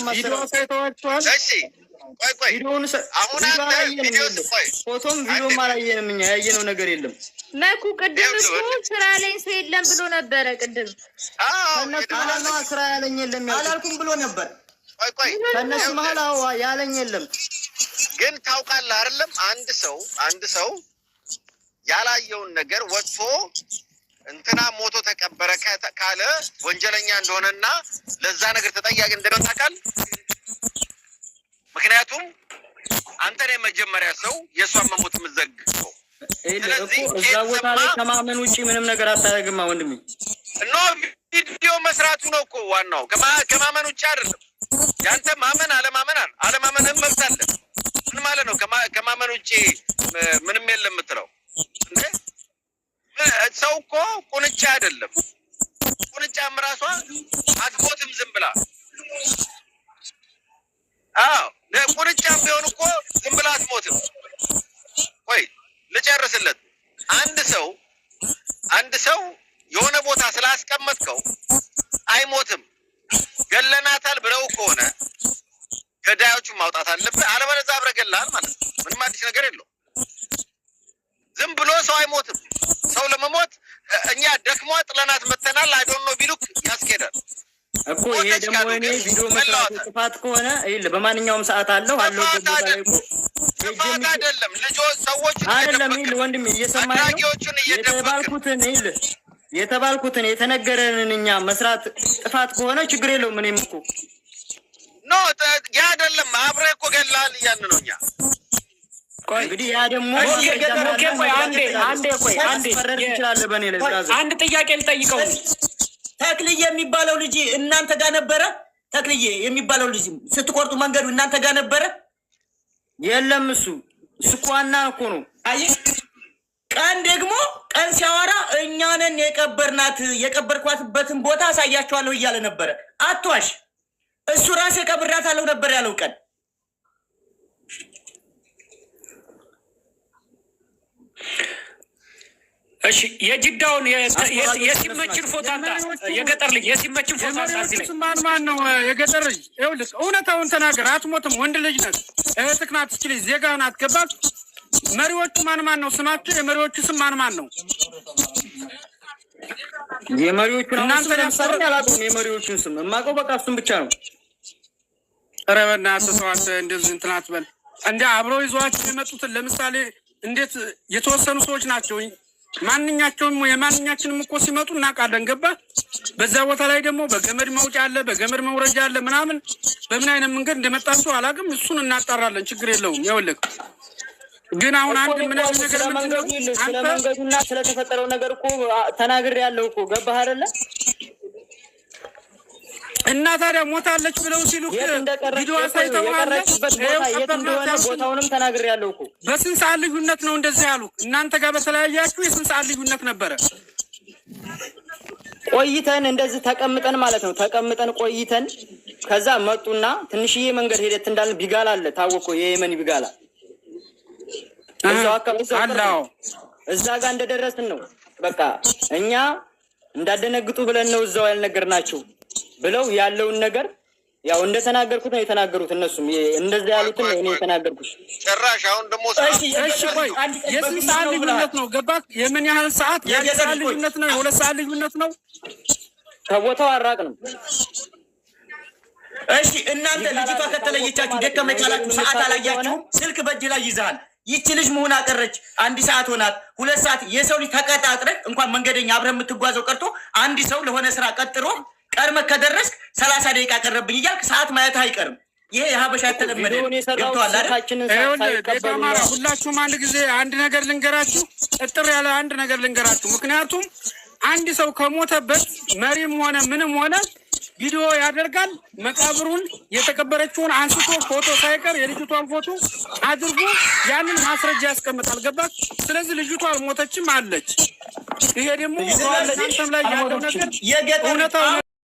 ቪዲዮ ሳይተዋቸዋል? እሺ ቆይ አሁን አንተ ቪዲዮ ፎቶም ቪዲዮም አላየንም እኛ። ያየነው ነገር የለም። መኩ ቅድም እኮ ስራ ላይ ሰው የለም ብሎ ነበረ። ቅድም ከእነሱ መሀል ስራ ያለኝ የለም አላልኩም ብሎ ነበር። ከእነሱ መሀል ያለኝ የለም። ግን ታውቃለህ አይደለም አንድ ሰው ያላየውን ነገር ወጥቶ እንትና ሞቶ ተቀበረ ካለ ወንጀለኛ እንደሆነና ለዛ ነገር ተጠያቂ እንደሆነ ታውቃለህ። ምክንያቱም አንተ ነህ መጀመሪያ ሰው የእሷን መሞት የምትዘግበው። ስለዚህ እዛ ቦታ ላይ ከማመን ውጭ ምንም ነገር አታደርግማ ወንድሜ። ኖ ቪዲዮ መስራቱ ነው እኮ ዋናው፣ ከማመን ውጭ አይደለም። ያንተ ማመን አለማመንህም መብት አለ። ምን ማለት ነው? ከማመን ውጭ ምንም የለም የምትለው እንዴ? ሰው እኮ ቁንጫ አይደለም። ቁንጫም ራሷ አትሞትም ዝም ብላ። አዎ ቁንጫም ቢሆን እኮ ዝም ብላ አትሞትም። ቆይ ልጨርስለት። አንድ ሰው የሆነ ቦታ ስላስቀመጥከው አይሞትም። ገለናታል ብለው ከሆነ ገዳዮቹን ማውጣት አለብህ። አለበለዚያ አብረህ ገለሃል ማለት ነው። ምንም አዲስ ነገር የለው። ዝም ብሎ ሰው አይሞትም። ሰው ለመሞት እኛ ደክሞ ጥለናት መተናል አይዶን ነው ቢሉክ ያስኬዳል እኮ። ይሄ ደግሞ እኔ ቪዲዮ መስራት ጥፋት ከሆነ ይል በማንኛውም ሰዓት አለው ቦታ ላይ እኮ ጥፋት አይደለም። ልጆች ሰዎች አይደለም ይል ወንድም እየሰማኝ ነው። የተባልኩትን የተነገረንን እኛ መስራት ጥፋት ከሆነ ችግር የለውም። እኔም እኮ ኖ ያ አይደለም አብረህ እኮ ገለሃል እያልን ነው እኛ። እንግዲህ ያ ደግሞ አንድ ጥያቄ ልጠይቀው። ተክልዬ የሚባለው ልጅ እናንተ ጋር ነበረ? ተክልዬ የሚባለው ልጅ ስትቆርጡ መንገዱ እናንተ ጋር ነበረ? የለም እሱ እኮ ዋና እኮ ነው። አይ ቀን ደግሞ ቀን ሲያወራ እኛ ነን የቀበርኳትበትን ቦታ አሳያችኋለሁ እያለ ነበረ። አትዋሽ። እሱ ራሴ ቀብራታለሁ ነበር ያለው ቀን። እሺ የጅዳውን የሲመችን ፎቶ አንተ የገጠር ልጅ የሲመችን ፎቶ አንተ እዚህ ላይ ማን ነው የገጠር ልጅ? ይኸውልህ እውነታውን ተናገር። አትሞትም። ወንድ ልጅ ነህ። እህትህ ናት። እስኪ ልጅ ዜጋ ናት። ገባህ? መሪዎቹ ማን ነው ስማቸው? የመሪዎቹ ስም ማን ነው? የመሪዎቹን እናንተ ለምሳሌ አላውቅም። የመሪዎቹን ስም የማውቀው በቃ እሱን ብቻ ነው። ኧረ በእናትህ ሰው አንተ እንደዚህ እንትን አትበል። እንደ አብረው ይዘዋቸው የመጡትን ለምሳሌ እንዴት የተወሰኑ ሰዎች ናቸው። ማንኛቸውም የማንኛችንም እኮ ሲመጡ እናውቃለን። ገባ? በዛ ቦታ ላይ ደግሞ በገመድ መውጫ አለ፣ በገመድ መውረጃ አለ ምናምን። በምን አይነት መንገድ እንደመጣችሁ አላውቅም። እሱን እናጣራለን። ችግር የለውም። ይኸውልህ ግን አሁን አንድ ምን አይነት ነገር ምንድነው ስለ መንገዱና ስለተፈጠረው ነገር እኮ ተናግሬያለሁ እኮ ገባህ አይደለ? እና ታዲያ ሞታለች ብለው ሲሉ ቪዲዮ የቀረችበት ቦታ የት እንደሆነ ቦታውንም ተናግሬያለሁ እኮ። በስንት ሰዓት ልዩነት ነው እንደዚህ ያሉ? እናንተ ጋር በተለያያችሁ የስንት ሰዓት ልዩነት ነበረ? ቆይተን እንደዚህ ተቀምጠን ማለት ነው። ተቀምጠን ቆይተን ከዛ መጡና ትንሽዬ መንገድ ሄደት እንዳልን ቢጋላ አለ ታወቆ የየመን ቢጋላ እዛው አካባቢ እዛ ጋር እንደደረስን ነው በቃ እኛ እንዳደነግጡ ብለን ነው እዛው ያልነገርናቸው ብለው ያለውን ነገር ያው እንደተናገርኩት ነው የተናገሩት። እነሱም እንደዛ ያሉትን ነው እኔ የተናገርኩሽ። ጭራሽ አሁን ደግሞ እሺ ቆይ የስንት ሰዓት ልዩነት ነው ገባህ? የምን ያህል ሰዓት? የአንድ ሰዓት ልዩነት ነው? የሁለት ሰዓት ልዩነት ነው? ከቦታው አራቅንም። እሺ እናንተ ልጅቷ ከተለየቻችሁ ደከመኝ ካላችሁ ሰዓት አላያችሁም? ስልክ በእጅ ላይ ይዛል። ይቺ ልጅ መሆን አቀረች 1 ሰዓት ሆናት 2 ሰዓት። የሰው ልጅ ተቀጣጥረህ እንኳን መንገደኛ አብረህ የምትጓዘው ቀርቶ አንድ ሰው ለሆነ ስራ ቀጥሮ ቀድመህ ከደረስክ 30 ደቂቃ ቀረብኝ እያልክ ሰዓት ማየት አይቀርም። ይሄ የሀበሻ የተለመደ ገብቶሃል አይደል? ሁላችሁም አንድ ጊዜ አንድ ነገር ልንገራችሁ፣ እጥር ያለ አንድ ነገር ልንገራችሁ። ምክንያቱም አንድ ሰው ከሞተበት መሪም ሆነ ምንም ሆነ ቪዲዮ ያደርጋል። መቃብሩን የተቀበረችውን አንስቶ ፎቶ ሳይቀር የልጅቷን ፎቶ አድርጎ ያንን ማስረጃ ያስቀምጣል። ገባህ? ስለዚህ ልጅቷ አልሞተችም አለች። ይሄ ደግሞ እናንተም ላይ ያለው ነገር እውነታው